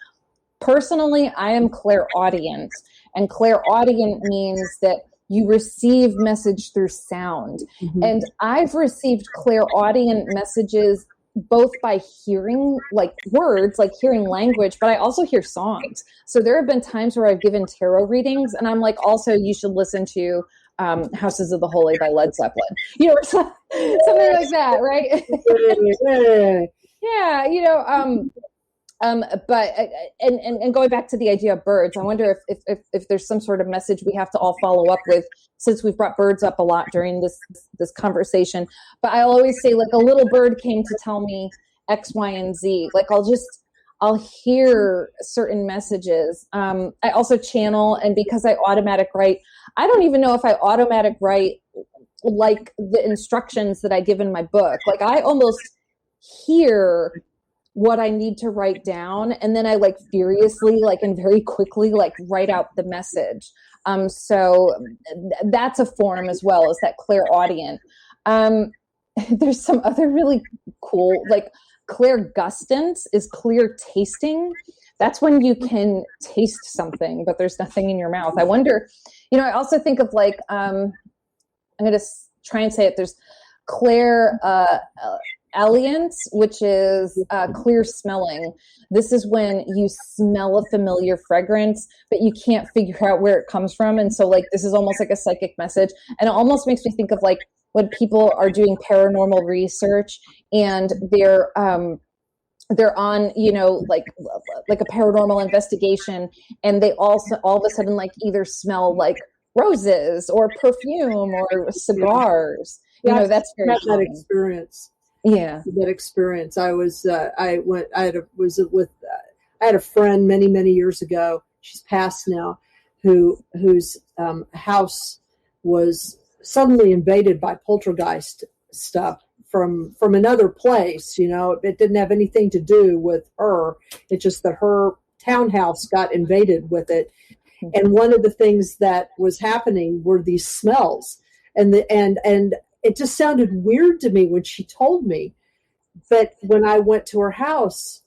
Personally, I am clairaudient, and clairaudient means that you receive message through sound. Mm-hmm. And I've received clairaudient messages both by hearing like words, like hearing language, but I also hear songs. So there have been times where I've given tarot readings and I'm like, also you should listen to Houses of the Holy by Led Zeppelin, or something like that. Right. Yeah. But going back to the idea of birds, I wonder if there's some sort of message we have to all follow up with, since we've brought birds up a lot during this conversation. But I always say, like, a little bird came to tell me X, Y, and Z. Like, I'll hear certain messages. I also channel, and because I automatic write, I don't even know if I automatic write like the instructions that I give in my book. Like, I almost hear what I need to write down, and then I like furiously, like, and very quickly, like, write out the message. So that's a form as well as that clairaudient. There's some other really cool, like, clairgustance is clear tasting. That's when you can taste something, but there's nothing in your mouth. I wonder, I also think of, like, I'm going to try and say it. There's clairalience, which is clear smelling. This is when you smell a familiar fragrance, but you can't figure out where it comes from. And so, like, this is almost like a psychic message. And it almost makes me think of, like, when people are doing paranormal research and they're on, like a paranormal investigation, and they also all of a sudden, like, either smell like roses or perfume or cigars. Yeah, that's very common. That experience. Yeah, that experience. I had a friend many years ago. She's passed now, whose house was suddenly invaded by poltergeist stuff from another place. It didn't have anything to do with her. It's just that her townhouse got invaded with it. And one of the things that was happening were these smells, and it just sounded weird to me when she told me. But when I went to her house,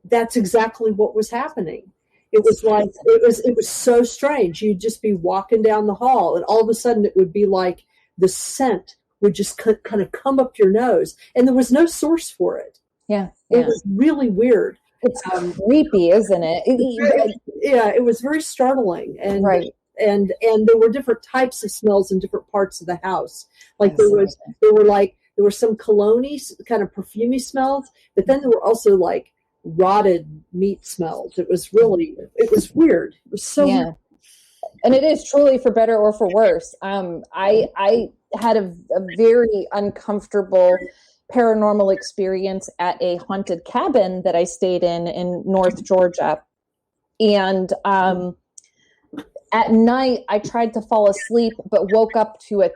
that's exactly what was happening. It was like, it was so strange. You'd just be walking down the hall, and all of a sudden it would be like the scent would just kind of come up your nose, and there was no source for it. Yeah. It was really weird. It's creepy, isn't it? It was very startling. And right. And there were different types of smells in different parts of the house. Like there were some cologne-y kind of perfumey smells, but then there were also like rotted meat smells. It was weird. It was so weird. And it is truly for better or for worse. I had a very uncomfortable paranormal experience at a haunted cabin that I stayed in North Georgia. And at night, I tried to fall asleep, but woke up to a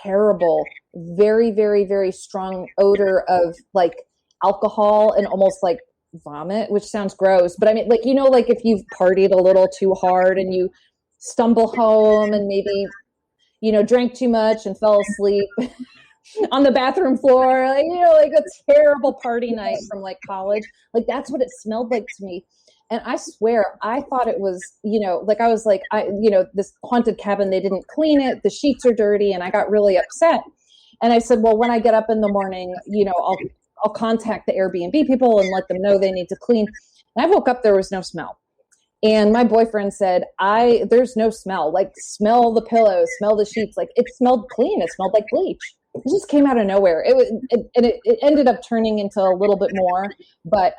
terrible, very, very, very strong odor of like alcohol and almost like vomit, which sounds gross. But I mean, like, like if you've partied a little too hard and you stumble home and maybe, drank too much and fell asleep on the bathroom floor, like a terrible party night from like college. Like that's what it smelled like to me. And I swear, I thought it was, like I was like, this haunted cabin, they didn't clean it. The sheets are dirty. And I got really upset. And I said, well, when I get up in the morning, I'll contact the Airbnb people and let them know they need to clean. And I woke up, there was no smell. And my boyfriend said, there's no smell. Like, smell the pillows, smell the sheets. Like, it smelled clean. It smelled like bleach. It just came out of nowhere. It ended up turning into a little bit more. But,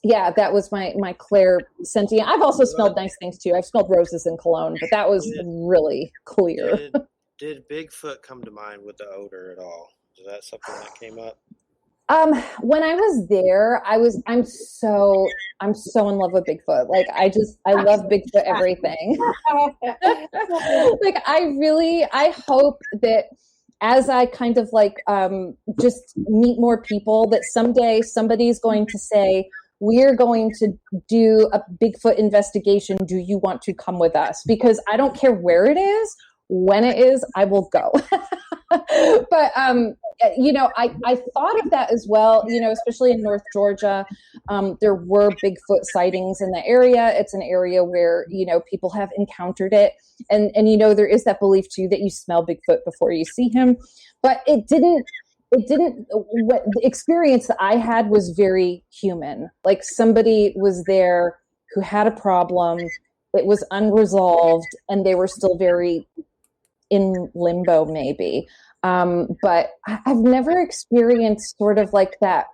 yeah, that was my clairsentient. I've also smelled nice things too. I've smelled roses and cologne, but that was really clear. Did Bigfoot come to mind with the odor at all? Is that something that came up? When I was there, I'm so in love with Bigfoot. Like I love Bigfoot everything. Like I hope that as I kind of like just meet more people, that someday somebody's going to say, we're going to do a Bigfoot investigation. Do you want to come with us? Because I don't care where it is, when it is, I will go. But, I thought of that as well, especially in North Georgia. There were Bigfoot sightings in the area. It's an area where, people have encountered it. And there is that belief too, that you smell Bigfoot before you see him, but it didn't, what the experience that I had was very human. Like somebody was there who had a problem. It was unresolved and they were still very in limbo maybe. But I've never experienced sort of like that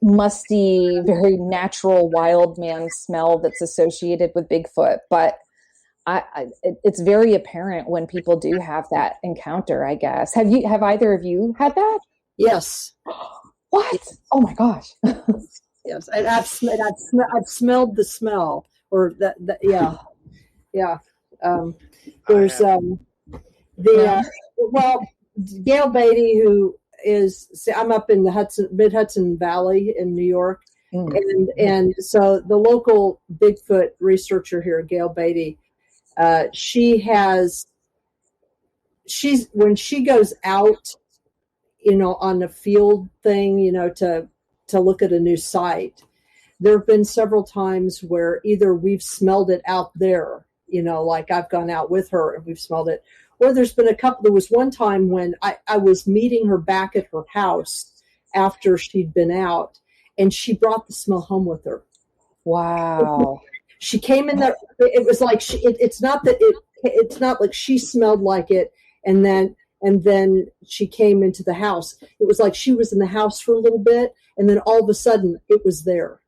musty, very natural wild man smell that's associated with Bigfoot. But it's very apparent when people do have that encounter, I guess. Have either of you had that? Yes. What? Oh my gosh. Yes. And I've smelled the smell, or that yeah. Yeah. There's Gail Beatty, who is, I'm up in the mid-Hudson Valley in New York. And so the local Bigfoot researcher here, Gail Beatty, when she goes out, on the field thing, to look at a new site, there have been several times where either we've smelled it out there, like I've gone out with her and we've smelled it, or there was one time when I was meeting her back at her house after she'd been out, and she brought the smell home with her. Wow. She came in there. It was like it's not like she smelled like it, and then she came into the house. It was like she was in the house for a little bit, and then all of a sudden it was there.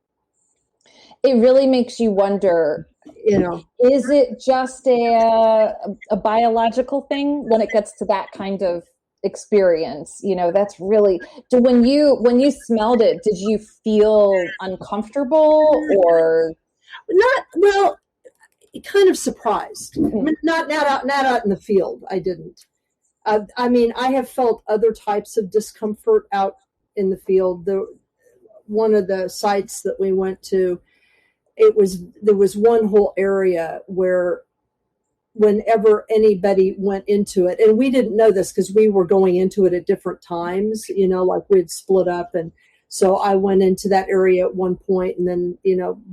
It really makes you wonder, is it just a biological thing when it gets to that kind of experience? That's really, when you smelled it, did you feel uncomfortable or not? Well, kind of surprised. I mean, not out in the field. I didn't. I have felt other types of discomfort out in the field. One of the sites that we went to, there was one whole area where whenever anybody went into it, and we didn't know this because we were going into it at different times, like we'd split up. And so I went into that area at one point, and then,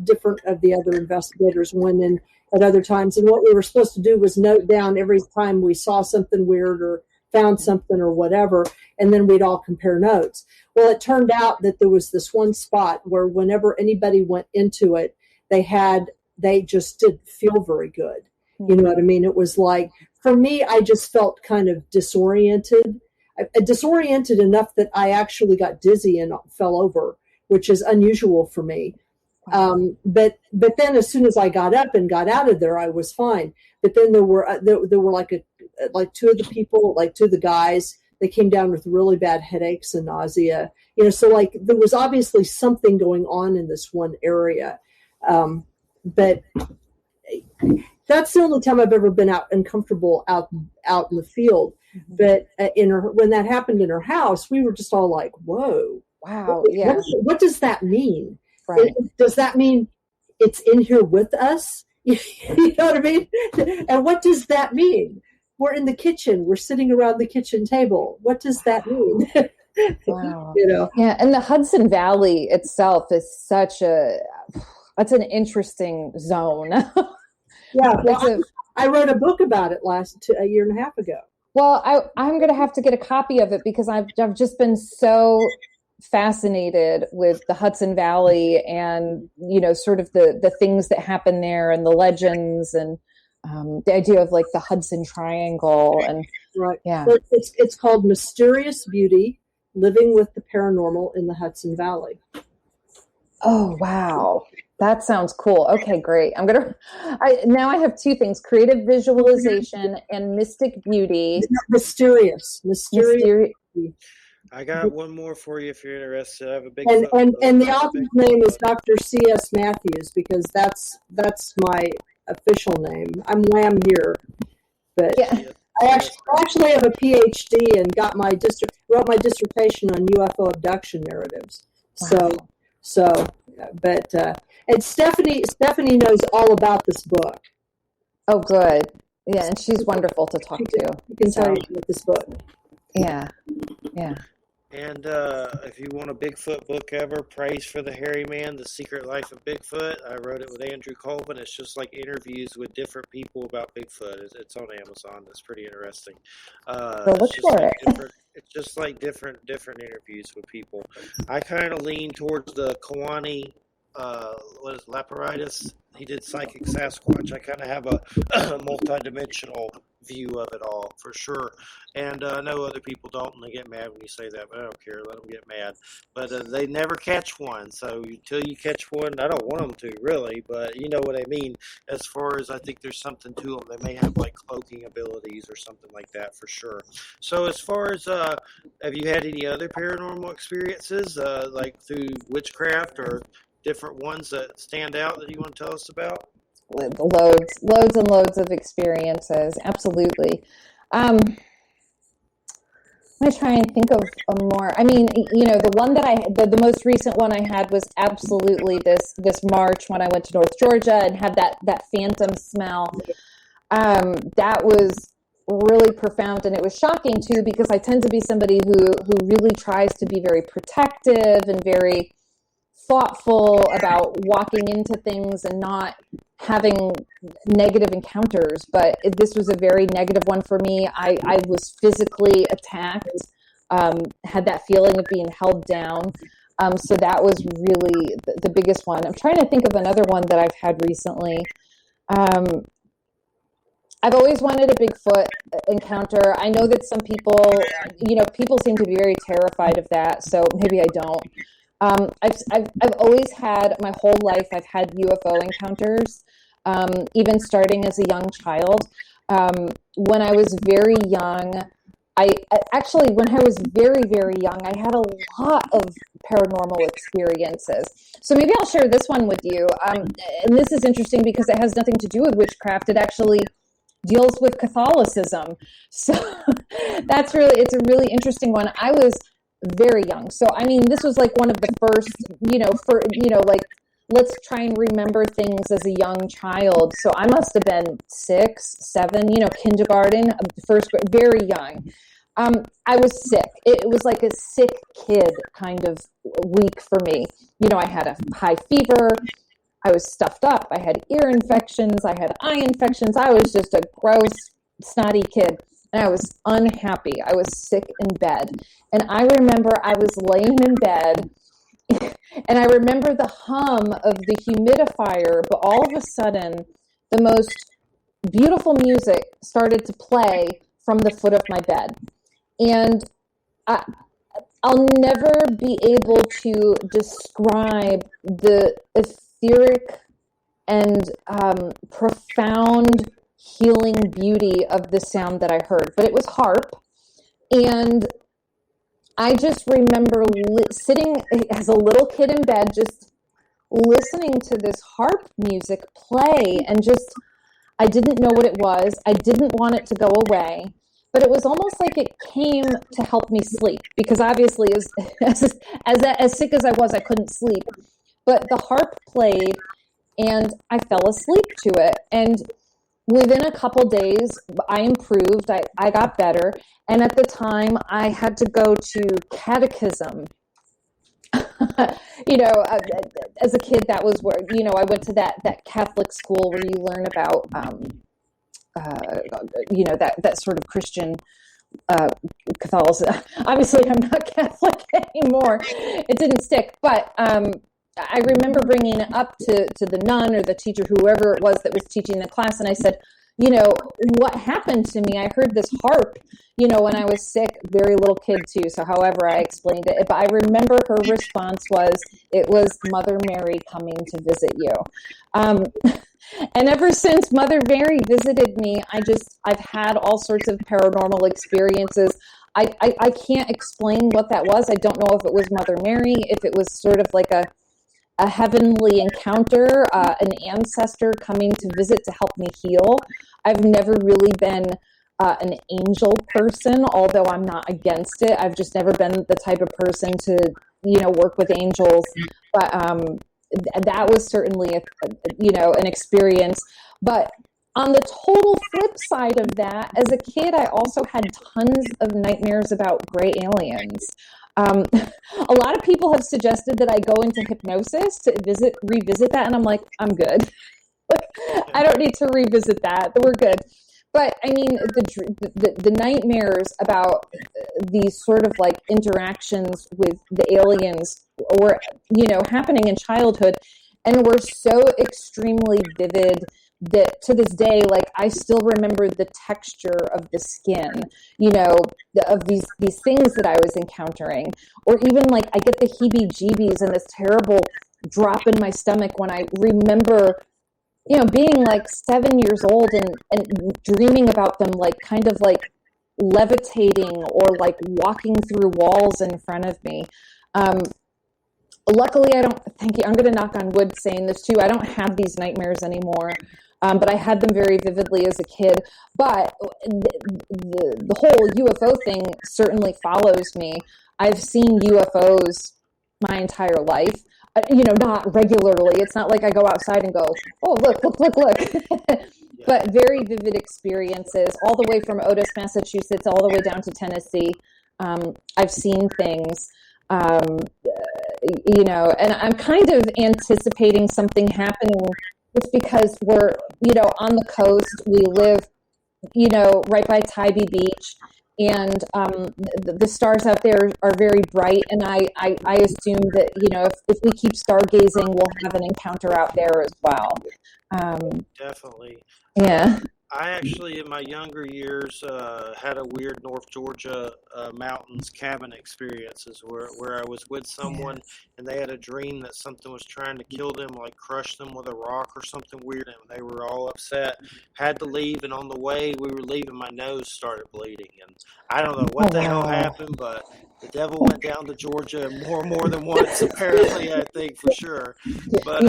different of the other investigators went in at other times. And what we were supposed to do was note down every time we saw something weird or found something or whatever, and then we'd all compare notes. Well, it turned out that there was this one spot where whenever anybody went into it, they just didn't feel very good. You know what I mean? It was like, for me, I just felt kind of disoriented enough that I actually got dizzy and fell over, which is unusual for me. But then as soon as I got up and got out of there, I was fine. But then there were two of the guys, they came down with really bad headaches and nausea. So like there was obviously something going on in this one area. But that's the only time I've ever been out uncomfortable out in the field. But when that happened in her house, we were just all like, "Whoa, wow, yeah." What does that mean? Right. Does that mean it's in here with us? You know what I mean? And what does that mean? We're in the kitchen. We're sitting around the kitchen table. What does that mean? Wow. Yeah, and the Hudson Valley itself is that's an interesting zone. Yeah, I wrote a book about it a year and a half ago. Well, I'm going to have to get a copy of it because I've just been so fascinated with the Hudson Valley and, sort of the things that happen there and the legends and the idea of like the Hudson Triangle. And right. Yeah. But it's called Mysterious Beauty, Living with the Paranormal in the Hudson Valley. Oh, wow. That sounds cool. Okay, great. Now I have two things: creative visualization and mystic beauty. Mysterious. I got one more for you if you're interested. I have a big and the author's name is Dr. C.S. Matthews, because that's my official name. I'm Lamb here, but yeah. I actually have a PhD and wrote my dissertation on UFO abduction narratives. But and Stephanie knows all about this book. Oh, good. Yeah, and she's wonderful to talk to. She can tell you about this book. Yeah. And if you want a Bigfoot book ever, Praise for the Hairy Man, The Secret Life of Bigfoot. I wrote it with Andrew Colvin. It's just like interviews with different people about Bigfoot. It's on Amazon. It's pretty interesting. Look for it. It's just like different interviews with people. I kind of lean towards the Kawani, Laparitis. He did Psychic Sasquatch. I kind of have a multi-dimensional view of it all, for sure. And I know other people don't, and they get mad when you say that, but I don't care. Let them get mad. But they never catch one. So until you catch one, I don't want them to, really, but you know what I mean. As far as I think there's something to them. They may have, like, cloaking abilities or something like that, for sure. So as far as, have you had any other paranormal experiences, like through witchcraft or different ones that stand out that you want to tell us about? Loads and loads of experiences. Absolutely. I'm going to try and think of a more. I mean, the one that the most recent one I had was absolutely this March when I went to North Georgia and had that phantom smell. That was really profound, and it was shocking too, because I tend to be somebody who really tries to be very protective and very thoughtful about walking into things and not having negative encounters, but this was a very negative one for me. I was physically attacked, had that feeling of being held down. So that was really the biggest one. I'm trying to think of another one that I've had recently. I've always wanted a Bigfoot encounter. I know that some people, people seem to be very terrified of that, so maybe I don't. I've always had, my whole life, I've had UFO encounters, even starting as a young child. When I was very young, when I was very, very young, I had a lot of paranormal experiences. So maybe I'll share this one with you. And this is interesting because it has nothing to do with witchcraft. It actually deals with Catholicism. So it's a really interesting one. I was very young. So, I mean, this was like one of the first, like, let's try and remember things as a young child. So I must have been 6, 7, kindergarten, first grade, very young. I was sick. It was like a sick kid kind of week for me. I had a high fever. I was stuffed up. I had ear infections. I had eye infections. I was just a gross, snotty kid. And I was unhappy. I was sick in bed. And I remember I was laying in bed, and I remember the hum of the humidifier, but all of a sudden, the most beautiful music started to play from the foot of my bed. And I'll never be able to describe the etheric and profound healing beauty of the sound that I heard, but it was harp. And I just remember sitting as a little kid in bed, just listening to this harp music play, and I didn't know what it was. I didn't want it to go away, but it was almost like it came to help me sleep, because obviously as sick as I was, I couldn't sleep. But the harp played, and I fell asleep to it. And within a couple days, I improved. I got better. And at the time, I had to go to catechism. As a kid, that was where, I went to that Catholic school where you learn about, that sort of Christian Catholicism. Obviously, I'm not Catholic anymore. It didn't stick. But I remember bringing it up to the nun or the teacher, whoever it was that was teaching the class, and I said, what happened to me? I heard this harp, when I was sick, very little kid too, so however I explained it. But I remember her response was, it was Mother Mary coming to visit you. And ever since Mother Mary visited me, I've had all sorts of paranormal experiences. I can't explain what that was. I don't know if it was Mother Mary, if it was sort of like a heavenly encounter, an ancestor coming to visit to help me heal. I've never really been an angel person, although I'm not against it. I've just never been the type of person to work with angels, but that was certainly an experience. But on the total flip side of that, as a kid, I also had tons of nightmares about gray aliens. A lot of people have suggested that I go into hypnosis to revisit that, and I'm like, I'm good. I don't need to revisit that. We're good. But I mean, the nightmares about these sort of like interactions with the aliens were, happening in childhood, and were so extremely vivid that to this day, like, I still remember the texture of the skin, of these things that I was encountering, or even like I get the heebie-jeebies and this terrible drop in my stomach when I remember, being like 7 years old and dreaming about them, like kind of like levitating or like walking through walls in front of me. Luckily, I'm going to knock on wood saying this too. I don't have these nightmares anymore. But I had them very vividly as a kid. But the whole UFO thing certainly follows me. I've seen UFOs my entire life. Not regularly. It's not like I go outside and go, oh, look. But very vivid experiences, all the way from Otis, Massachusetts, all the way down to Tennessee. I've seen things, and I'm kind of anticipating something happening. It's because we're, on the coast. We live, right by Tybee Beach, and the stars out there are very bright. And I assume that, if we keep stargazing, we'll have an encounter out there as well. Definitely. Yeah. I actually, in my younger years, had a weird North Georgia mountains cabin experiences where I was with someone and they had a dream that something was trying to kill them, like crush them with a rock or something weird, and they were all upset, had to leave, and on the way we were leaving, my nose started bleeding, and I don't know what the hell happened, but the devil went down to Georgia more than once, apparently, I think, for sure. But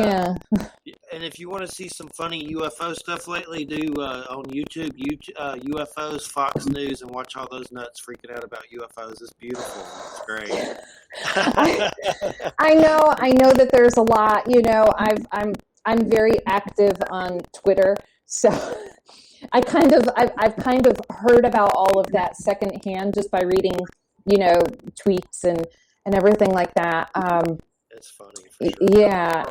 and if you want to see some funny UFO stuff lately, do on YouTube, UFOs, Fox News, and watch all those nuts freaking out about UFOs. It's beautiful. It's great. I know that there's a lot. I'm very active on Twitter, so I've kind of heard about all of that secondhand just by reading, tweets and everything like that. It's funny. For sure. Yeah.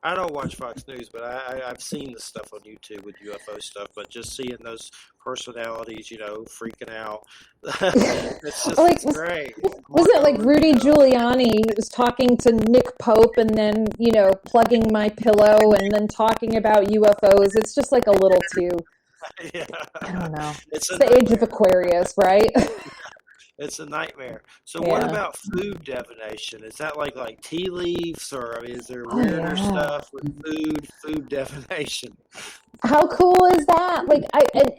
I don't watch Fox News, but I've seen the stuff on YouTube with UFO stuff. But just seeing those personalities, freaking out, it's just it's great. Wasn't it like Rudy Giuliani was talking to Nick Pope and then, plugging my pillow and then talking about UFOs? It's just like a little too. Yeah. I don't know. It's the age of Aquarius, right? It's a nightmare. So what about food divination? Is that like tea leaves, or is there weirder stuff with food divination? How cool is that? Like,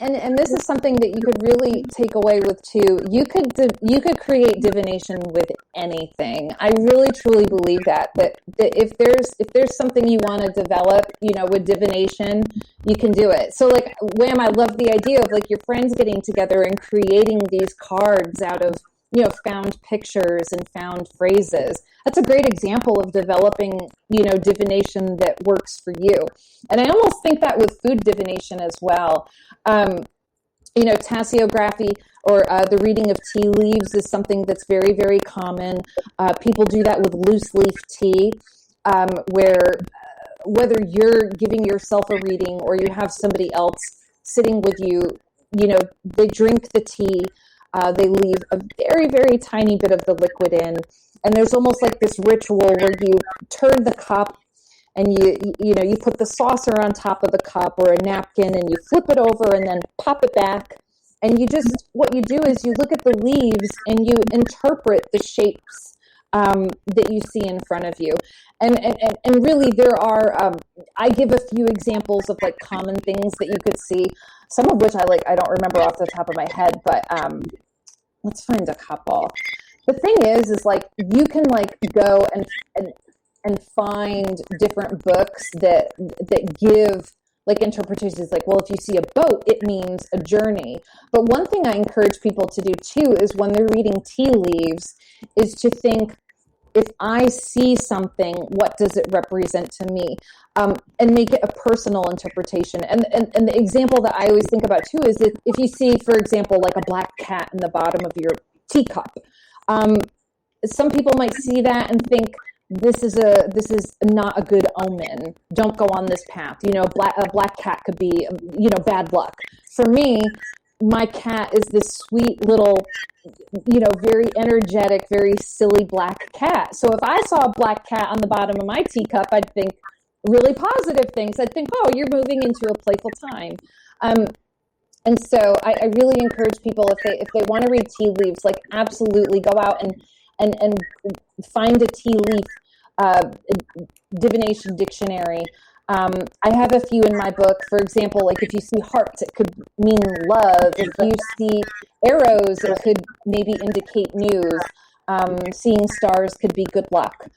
and this is something that you could really take away with too. You could create divination with anything. I really truly believe that if there's something you want to develop, with divination, you can do it. So like, Wham, I love the idea of like your friends getting together and creating these cards out of found pictures and found phrases. That's a great example of developing, divination that works for you. And I almost think that with food divination as well. Tasseography or the reading of tea leaves is something that's very, very common. People do that with loose leaf tea, where whether you're giving yourself a reading or you have somebody else sitting with you, they drink the tea. They leave a very, very tiny bit of the liquid in. And there's almost like this ritual where you turn the cup and you put the saucer on top of the cup or a napkin and you flip it over and then pop it back. And what you do is you look at the leaves and you interpret the shapes that you see in front of you. And really there are, I give a few examples of like common things that you could see, some of which I don't remember off the top of my head, but let's find a couple. The thing is like you can like go and find different books that give like interpretations like, well, if you see a boat, it means a journey. But one thing I encourage people to do too is when they're reading tea leaves is to think, if I see something, what does it represent to me? And make it a personal interpretation. And the example that I always think about too is if you see, for example, like a black cat in the bottom of your teacup, some people might see that and think this is not a good omen. Don't go on this path. You know, a black cat could be, you know, bad luck. For me, my cat is this sweet little, you know, very energetic, very silly black cat. So if I saw a black cat on the bottom of my teacup, I'd think really positive things. I'd think, oh, you're moving into a playful time. And so I really encourage people, if they want to read tea leaves, like absolutely go out and find a tea leaf divination dictionary. I have a few in my book. For example, like if you see hearts, it could mean love. If you see arrows, it could maybe indicate news. Seeing stars could be good luck.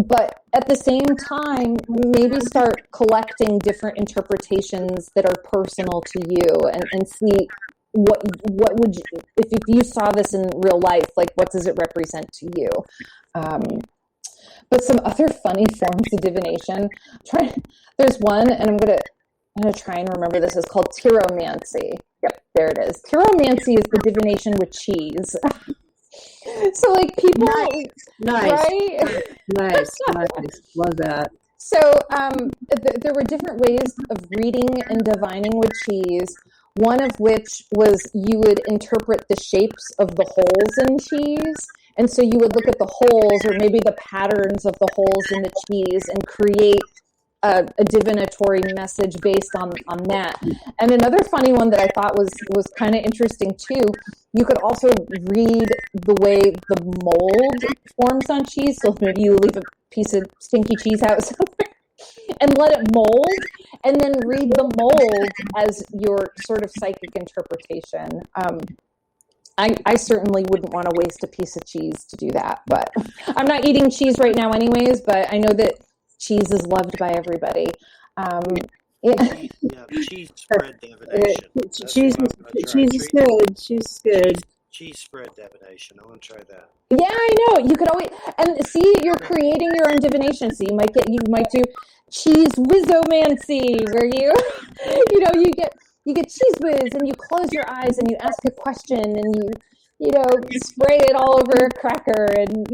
But at the same time, maybe start collecting different interpretations that are personal to you, and see what would you, if you saw this in real life, like what does it represent to you? But some other funny forms of divination. There's one, and I'm gonna try and remember this. It's called tyromancy. Yep, there it is. Tyromancy is the divination with cheese. So like people, nice, right? nice, love that. So there were different ways of reading and divining with cheese. One of which was you would interpret the shapes of the holes in cheese. And so you would look at the holes or maybe the patterns of the holes in the cheese and create a divinatory message based on that. And another funny one that I thought was kind of interesting too, you could also read the way the mold forms on cheese. So maybe you leave a piece of stinky cheese out somewhere and let it mold, and then read the mold as your sort of psychic interpretation. I certainly wouldn't want to waste a piece of cheese to do that, but I'm not eating cheese right now anyways, but I know that cheese is loved by everybody. Yeah, cheese spread divination. Cheese is good. Cheese is good. Cheese spread divination. I want to try that. Yeah, I know. You could always, and see, you're creating your own divination. So you might do cheese whizomancy, where you get cheese whiz and you close your eyes and you ask a question and you spray it all over a cracker and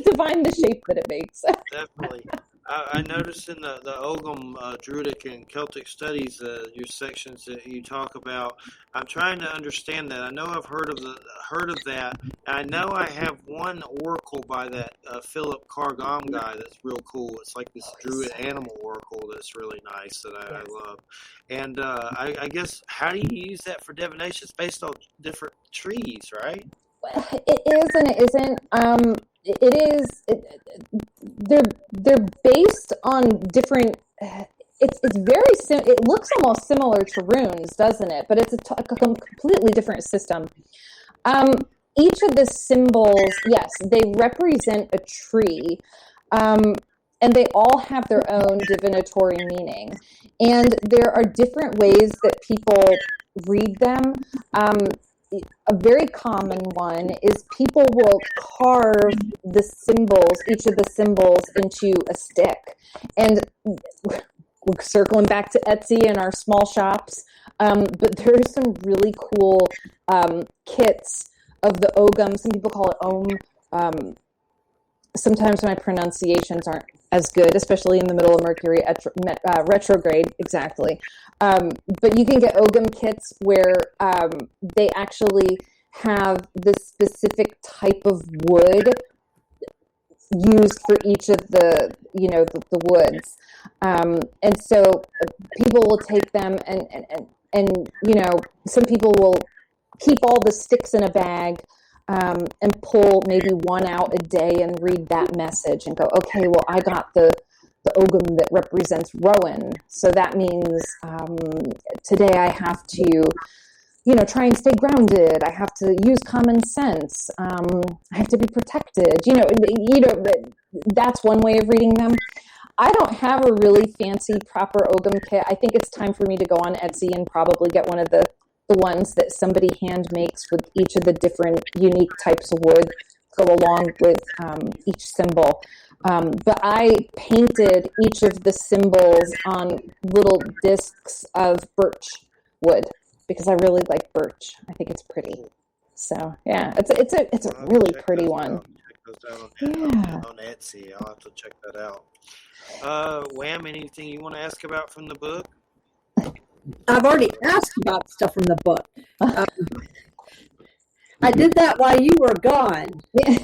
divine the shape that it makes. Definitely. I noticed in the Ogham Druidic and Celtic Studies, your sections that you talk about. I'm trying to understand that. I know I've heard of that. I know I have one oracle by that Philip Cargam guy that's real cool. It's like this Druid animal oracle that's really nice that I love. And I guess, how do you use that for divination? It's based on different trees, right? It is and it isn't. They're based on different. It's very it looks almost similar to runes, doesn't it? But it's a completely different system. Each of the symbols, yes, they represent a tree, and they all have their own divinatory meaning. And there are different ways that people read them. A very common one is people will carve the symbols, each of the symbols, into a stick. And we're circling back to Etsy and our small shops, but there are some really cool kits of the Ogham. Some people call it Om. Sometimes my pronunciations aren't as good, especially in the middle of Mercury retrograde. Exactly. But you can get Ogham kits where they actually have this specific type of wood used for each of the woods. And so people will take them and some people will keep all the sticks in a bag, and pull maybe one out a day and read that message and go, okay, well, I got the Ogham that represents Rowan. So that means today I have to, try and stay grounded. I have to use common sense. I have to be protected. That's one way of reading them. I don't have a really fancy proper Ogham kit. I think it's time for me to go on Etsy and probably get one of the ones that somebody hand makes with each of the different unique types of wood. go along with each symbol. But I painted each of the symbols on little discs of birch wood because I really like birch. I think it's pretty. So yeah, it's a really pretty one. Check those out Yeah. on Etsy. I'll have to check that out. Wham, anything you want to ask about from the book? I've already asked about stuff from the book. I did that while you were gone. Yeah.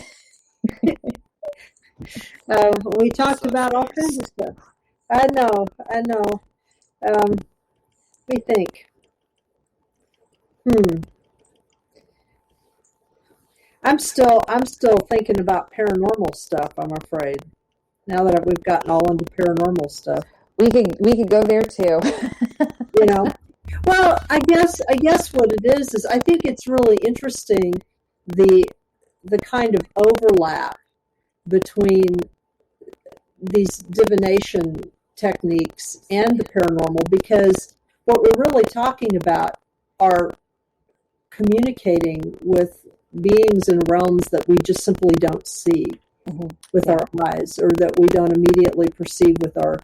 We talked about all kinds of stuff. I know. We think. I'm still thinking about paranormal stuff, I'm afraid. Now that we've gotten all into paranormal stuff. We could go there too. You know. Well, I guess what it is I think it's really interesting the kind of overlap between these divination techniques and the paranormal, because what we're really talking about are communicating with beings in realms that we just simply don't see with our eyes, or that we don't immediately perceive with our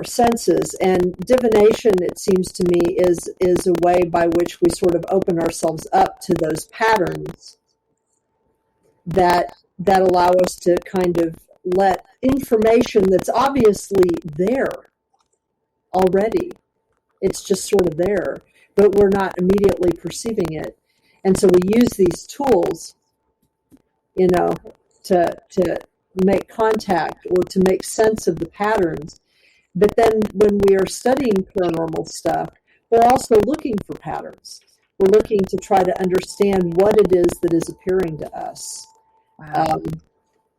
senses. And divination, it seems to me, is a way by which we sort of open ourselves up to those patterns that allow us to kind of let information that's obviously there already, it's just sort of there, but we're not immediately perceiving it. And so we use these tools, to make contact or to make sense of the patterns. But then when we are studying paranormal stuff, we're also looking for patterns. We're looking to try to understand what it is that is appearing to us. Wow.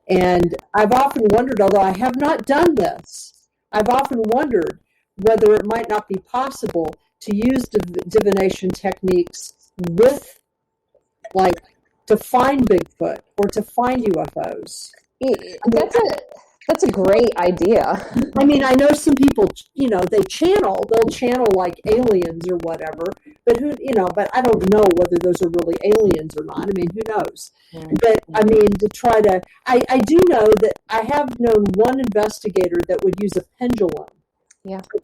And I've often wondered, although I have not done this, I've often wondered whether it might not be possible to use divination techniques with, like, to find Bigfoot or to find UFOs. That's a great idea. I mean, I know some people, they'll channel like aliens or whatever, but but I don't know whether those are really aliens or not. I mean, who knows? Mm-hmm. But I mean, I do know that I have known one investigator that would use a pendulum. Yeah. Or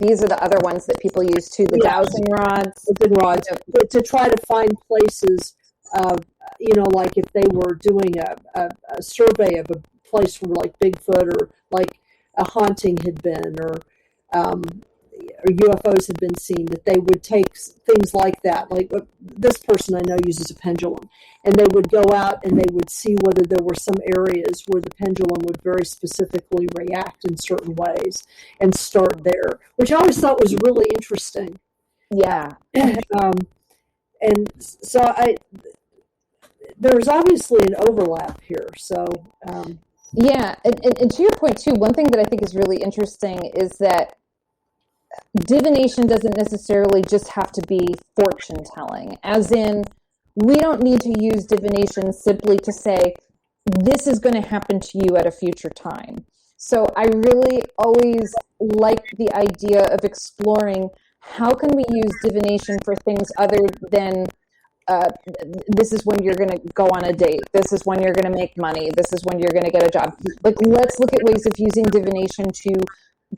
these are the other ones that people use too, the dowsing rods. But to try to find places, like if they were doing a survey of a place where like Bigfoot or like a haunting had been, or UFOs had been seen, that they would take things like that. Like this person I know uses a pendulum, and they would go out and they would see whether there were some areas where the pendulum would very specifically react in certain ways and start there, which I always thought was really interesting. Yeah. And so there's obviously an overlap here. So yeah, and to your point too, one thing that I think is really interesting is that divination doesn't necessarily just have to be fortune telling, as in we don't need to use divination simply to say this is going to happen to you at a future time. So I really always like the idea of exploring how can we use divination for things other than this is when you're going to go on a date. This is when you're going to make money. This is when you're going to get a job. Like, let's look at ways of using divination to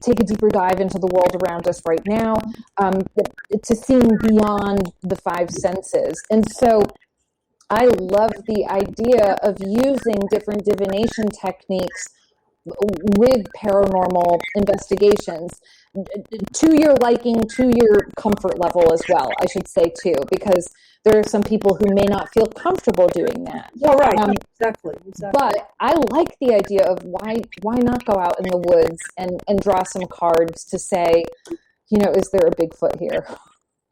take a deeper dive into the world around us right now, to seeing beyond the five senses. And so I love the idea of using different divination techniques with paranormal investigations, to your liking, to your comfort level as well, I should say too, because there are some people who may not feel comfortable doing that. Well, right, exactly. But I like the idea of why not go out in the woods and draw some cards to say, is there a Bigfoot here?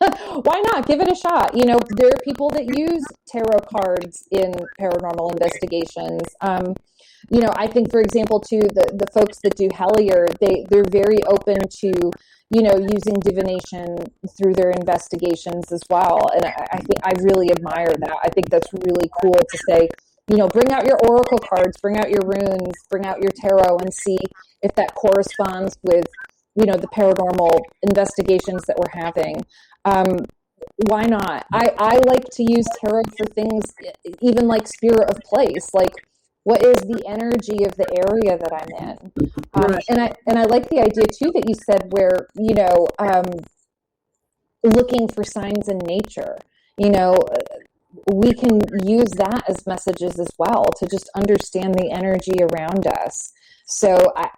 Why not give it a shot? There are people that use tarot cards in paranormal investigations. I think, for example, too, the folks that do Hellier, they're very open to, using divination through their investigations as well. And I think I really admire that. I think that's really cool to say, bring out your oracle cards, bring out your runes, bring out your tarot, and see if that corresponds with, the paranormal investigations that we're having. why not? I like to use tarot for things even like spirit of place, like what is the energy of the area that I'm in. Right. And I like the idea too that you said where, looking for signs in nature, we can use that as messages as well to just understand the energy around us. So I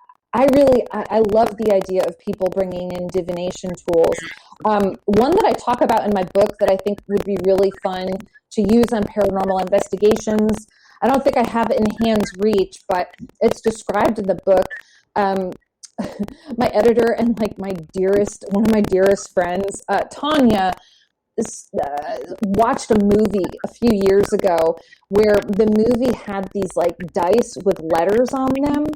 love the idea of people bringing in divination tools. One that I talk about in my book that I think would be really fun to use on paranormal investigations. I don't think I have it in hand's reach, but it's described in the book. My editor and like one of my dearest friends, Tanya, watched a movie a few years ago where the movie had these like dice with letters on them.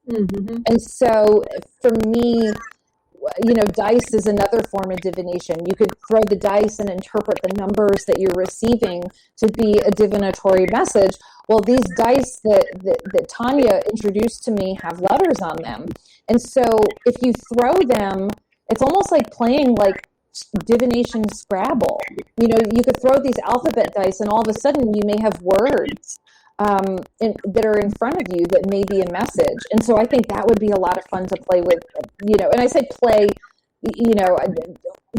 Mm-hmm. And so for me, dice is another form of divination. You could throw the dice and interpret the numbers that you're receiving to be a divinatory message. Well, these dice that Tanya introduced to me have letters on them. And so if you throw them, it's almost like playing like divination Scrabble. You could throw these alphabet dice and all of a sudden you may have words that are in front of you that may be a message. And so I think that would be a lot of fun to play with, and I say play,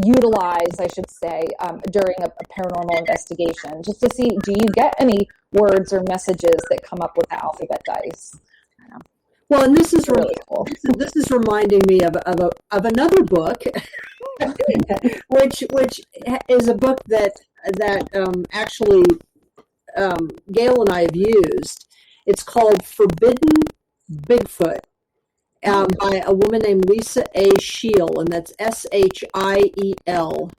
utilize, I should say, during a paranormal investigation, just to see, do you get any words or messages that come up with the alphabet dice? Well, and this is really cool. This is reminding me of another book, which is a book that actually Gail and I have used. It's called Forbidden Bigfoot, by a woman named Lisa A. Shiel, and that's Shiel.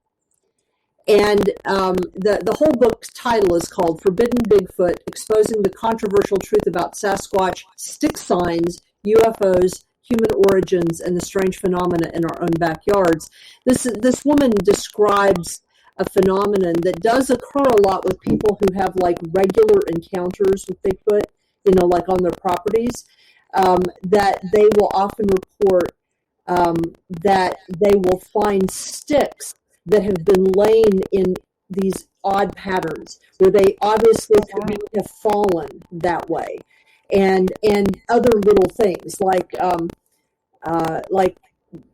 And the whole book's title is called Forbidden Bigfoot, Exposing the Controversial Truth About Sasquatch, Stick Signs, UFOs, Human Origins, and the Strange Phenomena in Our Own Backyards. This woman describes a phenomenon that does occur a lot with people who have like regular encounters with Bigfoot, like on their properties, that they will often report that they will find sticks that have been laying in these odd patterns where they obviously could have fallen that way, and other little things like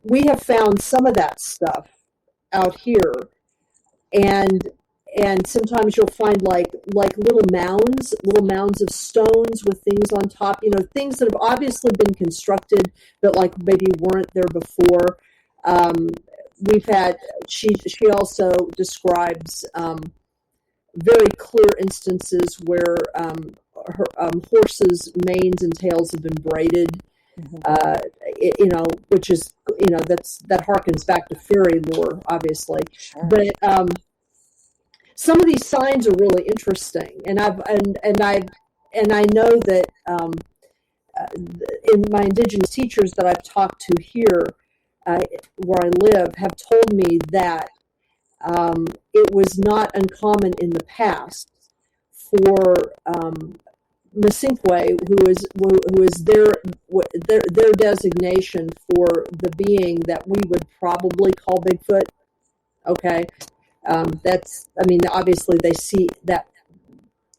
we have found some of that stuff out here, and sometimes you'll find like little mounds of stones with things on top, things that have obviously been constructed but like maybe weren't there before. We've had, she also describes very clear instances where her horses' manes and tails have been braided, which is, that harkens back to fairy lore, obviously. Sure. But some of these signs are really interesting, and I know that in my indigenous teachers that I've talked to here, where I live, have told me that it was not uncommon in the past for Masinkwe, who is their designation for the being that we would probably call Bigfoot. Okay, obviously they see that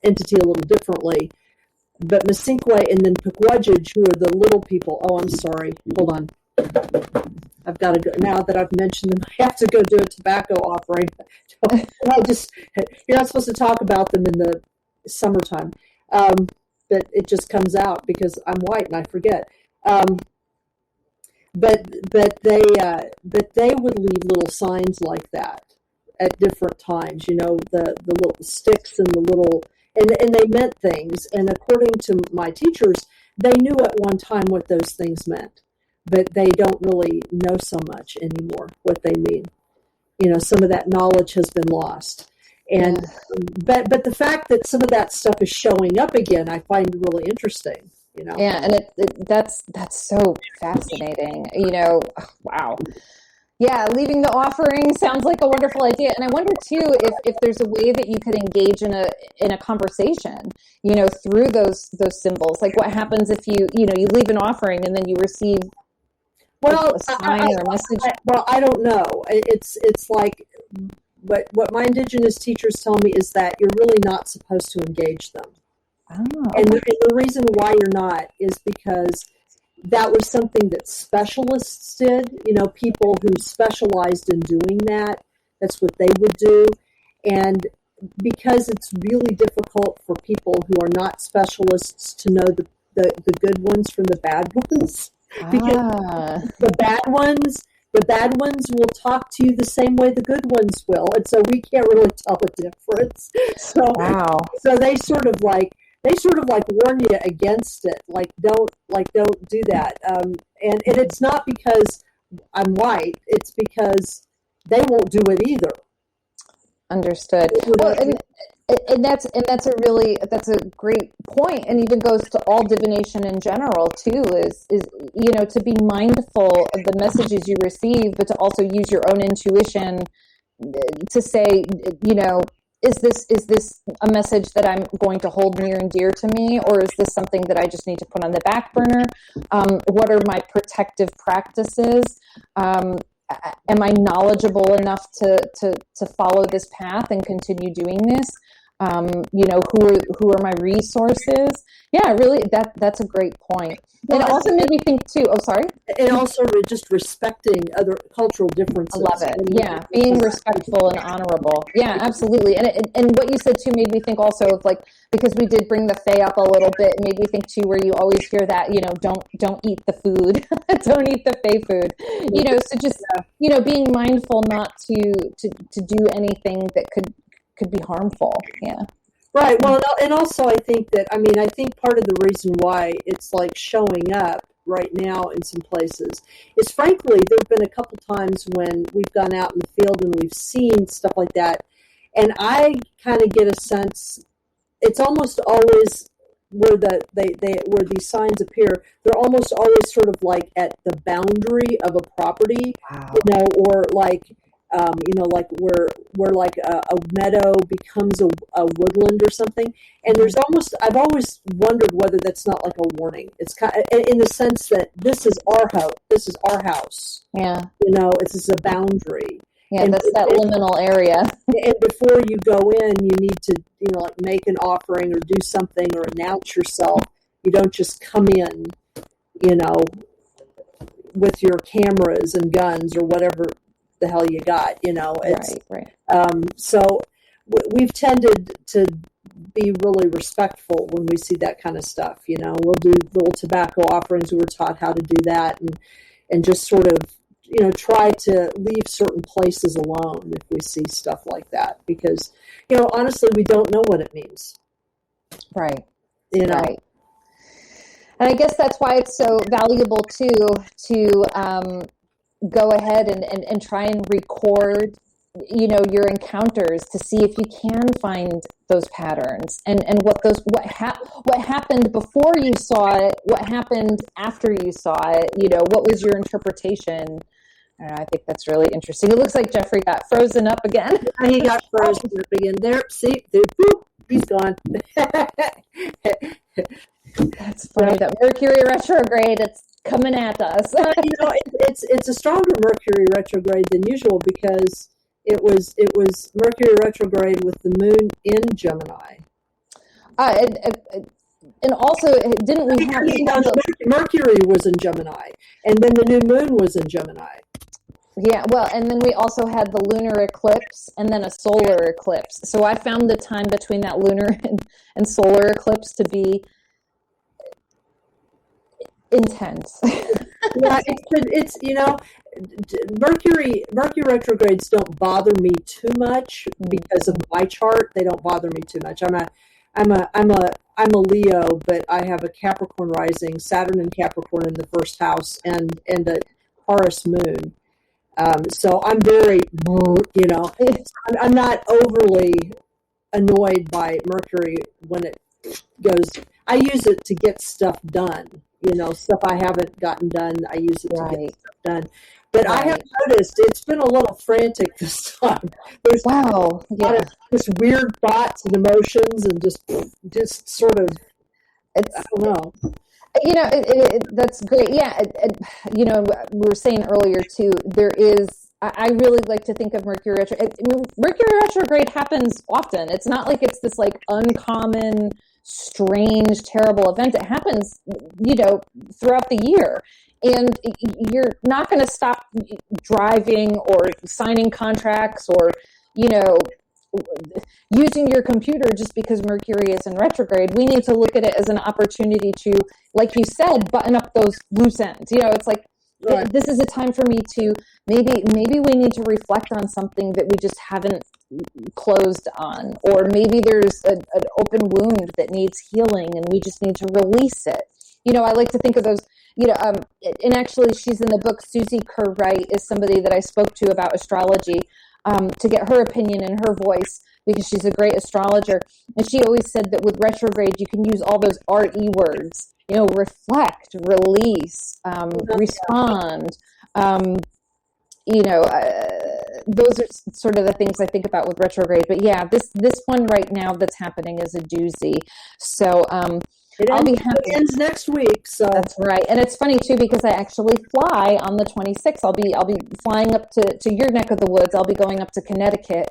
entity a little differently, but Masinkwe and then Pequodjij, who are the little people. Oh, I'm sorry. Hold on. I've got to go. Now that I've mentioned them, I have to go do a tobacco offering. You're not supposed to talk about them in the summertime, but it just comes out because I'm white and I forget. But they would leave little signs like that at different times. The little sticks and the little, and they meant things. And according to my teachers, they knew at one time what those things meant, but they don't really know so much anymore what they mean. Some of that knowledge has been lost. And but the fact that some of that stuff is showing up again, I find really interesting. Yeah, and that's so fascinating. Wow. Yeah, leaving the offering sounds like a wonderful idea. And I wonder too if there's a way that you could engage in a conversation, through those symbols. Like what happens if you leave an offering and then you receive a sign or a message? I don't know. It's like what my indigenous teachers tell me is that you're really not supposed to engage them. Oh, And the reason why you're not is because that was something that specialists did, people who specialized in doing that. That's what they would do. And because it's really difficult for people who are not specialists to know the good ones from the bad ones. Because the bad ones will talk to you the same way the good ones will. And so we can't really tell the difference. So they sort of like warn you against it. Don't do that. And it's not because I'm white. It's because they won't do it either. Understood. Well, and that's a great point, and even goes to all divination in general too. Is to be mindful of the messages you receive, but to also use your own intuition to say, is this a message that I'm going to hold near and dear to me, or is this something that I just need to put on the back burner? What are my protective practices? Am I knowledgeable enough to follow this path and continue doing this? Who are my resources? Yeah, really, that's a great point. And it also made me think too. Oh, sorry. And also just respecting other cultural differences. I love it. Yeah, being respectful and honorable. Yeah, absolutely. And what you said too made me think also of because we did bring the Fae up a little bit. It made me think too, where you always hear that don't eat the food, don't eat the Fae food. So just being mindful not to do anything that could be harmful. Yeah. Right. Well, and also I think part of the reason why it's showing up right now in some places is, frankly, there have been a couple times when we've gone out in the field and we've seen stuff like that, and I kind of get a sense it's almost always where where these signs appear. They're almost always sort of at the boundary of a property, wow. or where a meadow becomes a woodland or something. And I've always wondered whether that's not like a warning. It's kind of, in the sense that this is our house. This is our house. Yeah. This is a boundary. Yeah, that's that liminal area. And before you go in, you need to, make an offering or do something or announce yourself. You don't just come in, with your cameras and guns or whatever the hell you got, Right. So we've tended to be really respectful when we see that kind of stuff. We'll do little tobacco offerings. We were taught how to do that, and just sort of, try to leave certain places alone if we see stuff like that, because, honestly, we don't know what it means. Right. Right. And I guess that's why it's so valuable too, to go ahead and try and record, your encounters to see if you can find those patterns and what happened before you saw it, what happened after you saw it, what was your interpretation. I don't know, I think that's really interesting. It looks like Jeffrey got frozen up again. He got frozen up again. There, see, boop, he's gone. That's funny. That Mercury retrograde, it's coming at us. It's a stronger Mercury retrograde than usual because it was Mercury retrograde with the moon in Gemini. And also, didn't we have Mercury was in Gemini, and then the new moon was in Gemini. Yeah, well, and then we also had the lunar eclipse and then a solar eclipse. So I found the time between that lunar and solar eclipse to be intense. Yeah, it's Mercury retrogrades don't bother me too much because of my chart. They don't bother me too much. I'm a Leo, but I have a Capricorn rising, Saturn and Capricorn in the first house, and a Taurus moon. So I'm very, I'm not overly annoyed by Mercury when it goes. I use it to get stuff done. Stuff I haven't gotten done, I use it to get stuff done. But I have noticed it's been a little frantic this time. There's a lot of just weird thoughts and emotions, and just sort of, I don't know. That's great. Yeah. We were saying earlier too, there is I really like to think of Mercury retrograde. Mercury retrograde happens often. It's not like it's this like uncommon, strange, terrible event. It happens, throughout the year. And you're not going to stop driving or signing contracts or, using your computer just because Mercury is in retrograde. We need to look at it as an opportunity to, like you said, button up those loose ends. It's like, right. This is a time for me to maybe we need to reflect on something that we just haven't closed on, or maybe there's an open wound that needs healing and we just need to release it. I like to think of those, and actually she's in the book. Susie Kerr Wright is somebody that I spoke to about astrology, to get her opinion and her voice, because she's a great astrologer. And she always said that with retrograde, you can use all those RE words, reflect, release, respond. Those are sort of the things I think about with retrograde. But yeah, this one right now that's happening is a doozy. So I'll be happy. It ends next week, so that's right. And it's funny too, because I actually fly on the 26th. I'll be flying up to your neck of the woods. I'll be going up to Connecticut.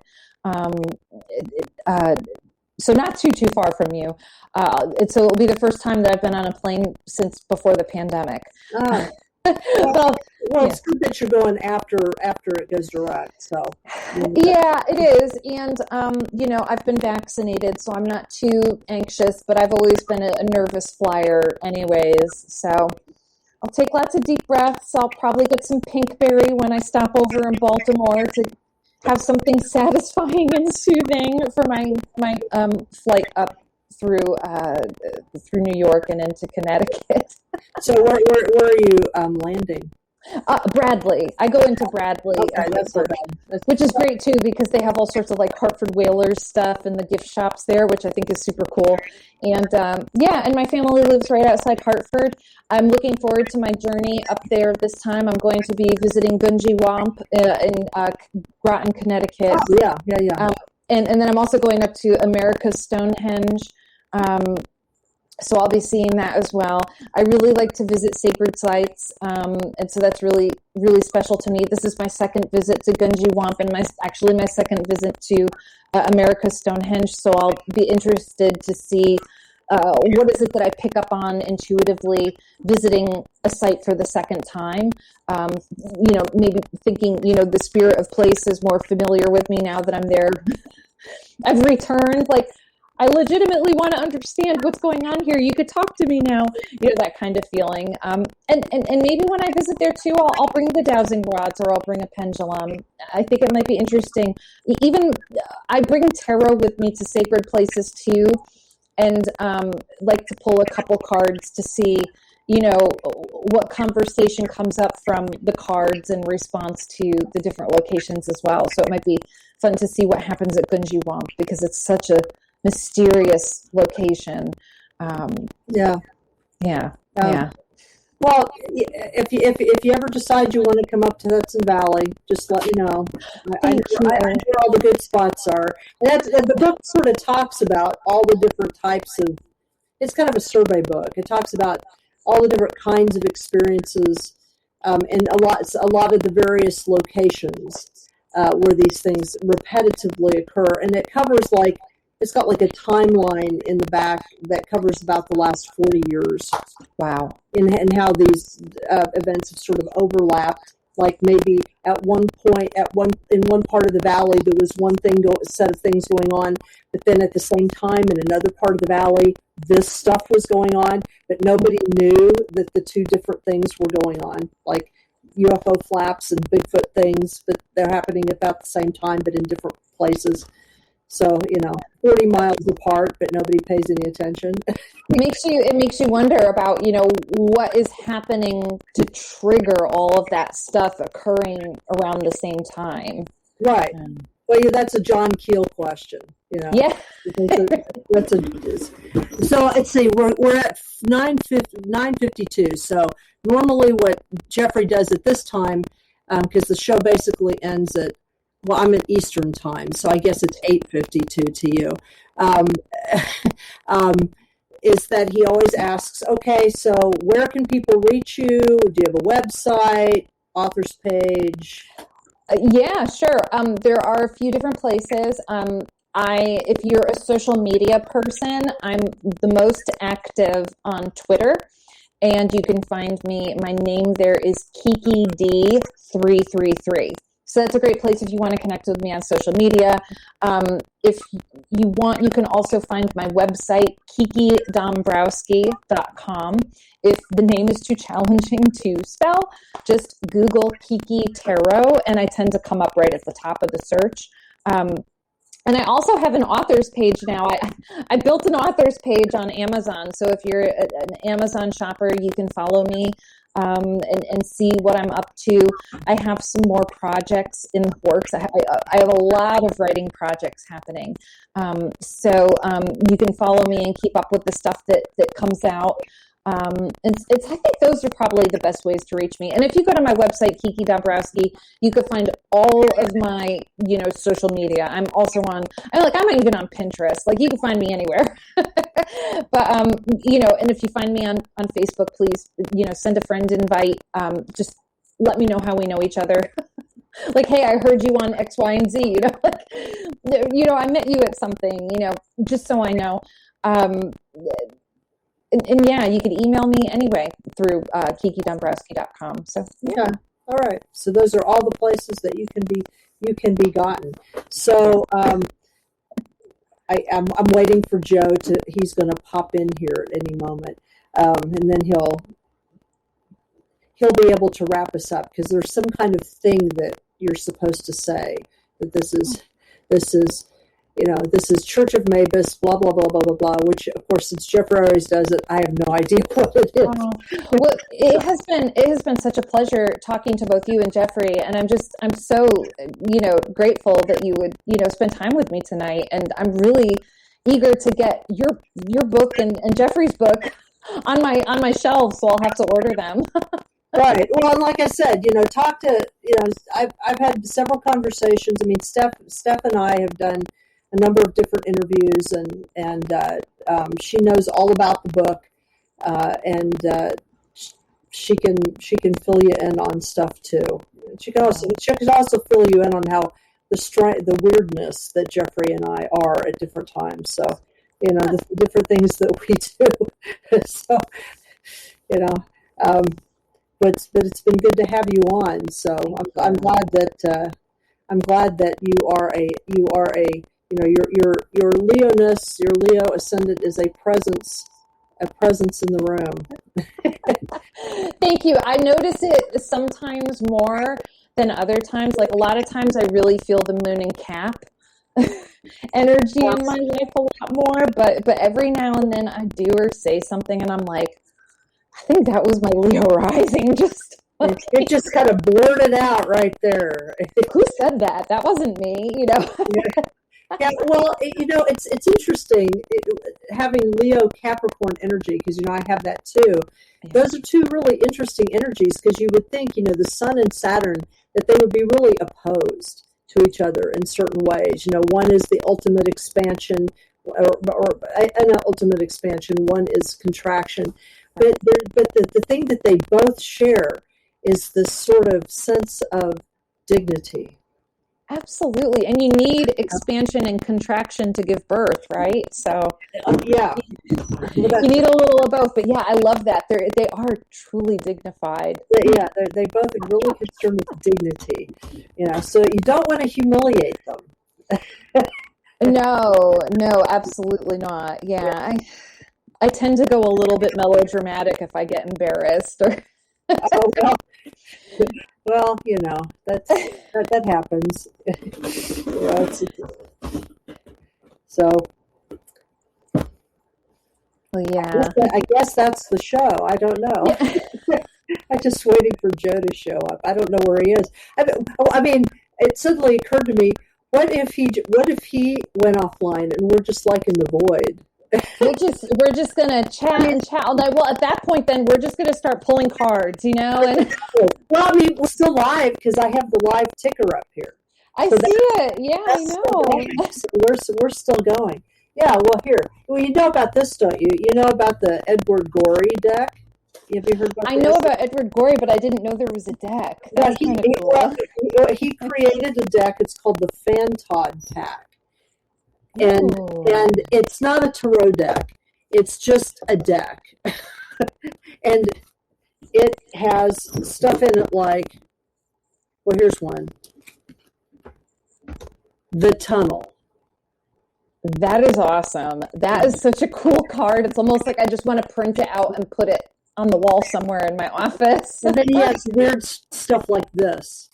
So not too far from you. So it'll be the first time that I've been on a plane since before the pandemic. Well, it's good that you're going after it goes direct. So yeah, it is. And I've been vaccinated, so I'm not too anxious, but I've always been a nervous flyer anyways. So I'll take lots of deep breaths. I'll probably get some pinkberry when I stop over in Baltimore to have something satisfying and soothing for my flight up through New York and into Connecticut. So where are you landing? Bradley. I go into Bradley, okay, which is great too, because they have all sorts of like Hartford Whalers stuff and the gift shops there, which I think is super cool. And and my family lives right outside Hartford. I'm looking forward to my journey up there this time. I'm going to be visiting Gunji Wamp in Groton, Connecticut. Oh, yeah. And then I'm also going up to America's Stonehenge. So I'll be seeing that as well. I really like to visit sacred sites, and so that's really, really special to me. This is my second visit to Gunji Wamp, and my second visit to America's Stonehenge. So I'll be interested to see what is it that I pick up on intuitively visiting a site for the second time. Maybe thinking, the spirit of place is more familiar with me now that I'm there. I've returned, like, I legitimately want to understand what's going on here. You could talk to me now, that kind of feeling. And maybe when I visit there too, I'll bring the dowsing rods or I'll bring a pendulum. I think it might be interesting. Even I bring tarot with me to sacred places too, and like to pull a couple cards to see, what conversation comes up from the cards in response to the different locations as well. So it might be fun to see what happens at Gunji Wamp, because it's such a mysterious location. Yeah. Well, if you ever decide you want to come up to Hudson Valley, just let me know. I know where all the good spots are. And the book sort of talks about all the different types of. It's kind of a survey book. It talks about all the different kinds of experiences, and a lot of the various locations where these things repetitively occur, and it covers it's got like a timeline in the back that covers about the last 40 years. Wow. And how these events have sort of overlapped. Like maybe at one point, in one part of the valley, there was one set of things going on, but then at the same time, in another part of the valley, this stuff was going on, but nobody knew that the two different things were going on, like UFO flaps and Bigfoot things, but they're happening about the same time, but in different places. So, 40 miles apart, but nobody pays any attention. It makes you wonder about, what is happening to trigger all of that stuff occurring around the same time. Right. Well, that's a John Keel question, Yeah. So let's see, we're at 9:52. So normally what Jeffrey does at this time, because the show basically ends at, well, I'm in Eastern time, so I guess it's 8:52 to you, is that he always asks, okay, so where can people reach you? Do you have a website, author's page? Yeah, sure. There are a few different places. If you're a social media person, I'm the most active on Twitter, and you can find me. My name there is Kiki D333. So that's a great place if you want to connect with me on social media. If you want, you can also find my website, kikidombrowski.com. If the name is too challenging to spell, just Google Kiki Tarot, and I tend to come up right at the top of the search. And I also have an author's page now. I built an author's page on Amazon. So if you're an Amazon shopper, you can follow me and see what I'm up to. I have some more projects in the works. I have a lot of writing projects happening. So you can follow me and keep up with the stuff that comes out. I think those are probably the best ways to reach me. And if you go to my website, Kiki Dombrowski, you could find all of my, social media. I'm also I'm even on Pinterest. Like, you can find me anywhere. But, and if you find me on Facebook, please, send a friend invite. Just let me know how we know each other. Like, hey, I heard you on X, Y, and Z, I met you at something, just so I know. And yeah, you can email me anyway through kikidombrowski.com. So yeah, all right. So those are all the places that you can be gotten. So I'm waiting for Joe he's going to pop in here at any moment, and then he'll be able to wrap us up, because there's some kind of thing that you're supposed to say, that this is. This is Church of Mabus, blah, blah, blah, blah, blah, blah, which, of course, since Jeffrey always does it, I have no idea what it is. Well, it has been such a pleasure talking to both you and Jeffrey, and I'm so, grateful that you would, spend time with me tonight, and I'm really eager to get your book and Jeffrey's book on my shelf, so I'll have to order them. Right. Well, and like I said, talk to, I've had several conversations. I mean, Steph and I have done a number of different interviews, and she knows all about the book, and she can fill you in on stuff too. She can also fill you in on how the weirdness that Jeffrey and I are at different times. So, the different things that we do. So, but it's been good to have you on. So I'm glad that you are a your Leo-ness, your Leo ascendant is a presence in the room. Thank you. I notice it sometimes more than other times. Like, a lot of times I really feel the moon and cap energy in my life a lot more, but every now and then I do or say something and I'm like, I think that was my Leo rising. It just kind of blurted out right there. Who said that? That wasn't me, Yeah, well, it's interesting having Leo Capricorn energy, because I have that too. Yeah. Those are two really interesting energies, because you would think the Sun and Saturn, that they would be really opposed to each other in certain ways. One is the ultimate expansion, or an ultimate expansion. One is contraction. But the thing that they both share is this sort of sense of dignity. Absolutely. And you need expansion and contraction to give birth, right? So yeah, you need a little of both. But yeah, I love that. They are truly dignified. Yeah, they both are really concerned with dignity. So you don't want to humiliate them. No, absolutely not. Yeah. I tend to go a little bit melodramatic if I get embarrassed. Well, that happens. So. Well, yeah. I guess that's the show. I don't know. Yeah. I'm just waiting for Joe to show up. I don't know where he is. I mean, it suddenly occurred to me: what if he went offline and we're just like in the void? We're just gonna chat and chat all night. Well, at that point, then we're just gonna start pulling cards, And well, I mean, we're still live because I have the live ticker up here. I see it. Yeah, I know. We're still going. Yeah. Well, here. Well, you know about this, don't you? You know about the Edward Gorey deck? Have you heard about I this? know about Edward Gorey, but I didn't know there was a deck. Yeah, That's kind of cool. he created a deck. It's called the Fantod pack. And it's not a tarot deck. It's just a deck. And it has stuff in it like, well, here's one. The Tunnel. That is awesome. That is such a cool card. It's almost like I just want to print it out and put it on the wall somewhere in my office. And then he has weird stuff like this.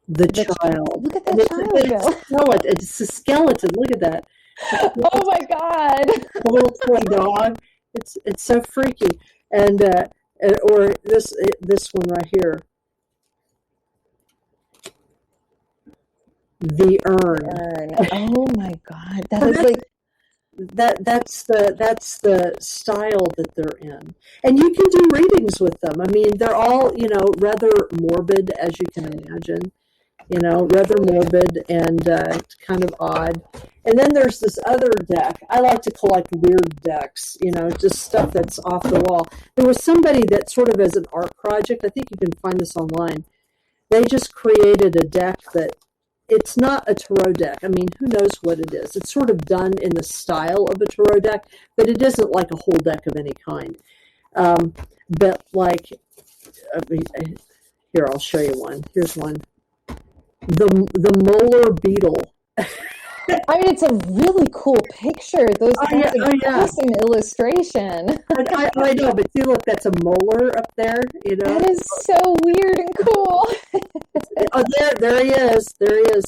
The child. Look at that child. It's a skeleton. Look at that. Oh my God. A little toy dog. It's so freaky. And or this one right here. The urn. Oh my God. That is like that's the style that they're in. And you can do readings with them. I mean, they're all, rather morbid, as you can imagine. Rather morbid and kind of odd. And then there's this other deck. I like to collect weird decks, just stuff that's off the wall. There was somebody that sort of as an art project, I think you can find this online, they just created a deck that it's not a tarot deck. I mean, who knows what it is? It's sort of done in the style of a tarot deck, but it isn't like a whole deck of any kind. But like, here, I'll show you one. Here's one. The molar beetle. I mean, it's a really cool picture. Those awesome illustration. I know, but see, look, that's a molar up there. That is so weird and cool. Oh, there he is. There he is.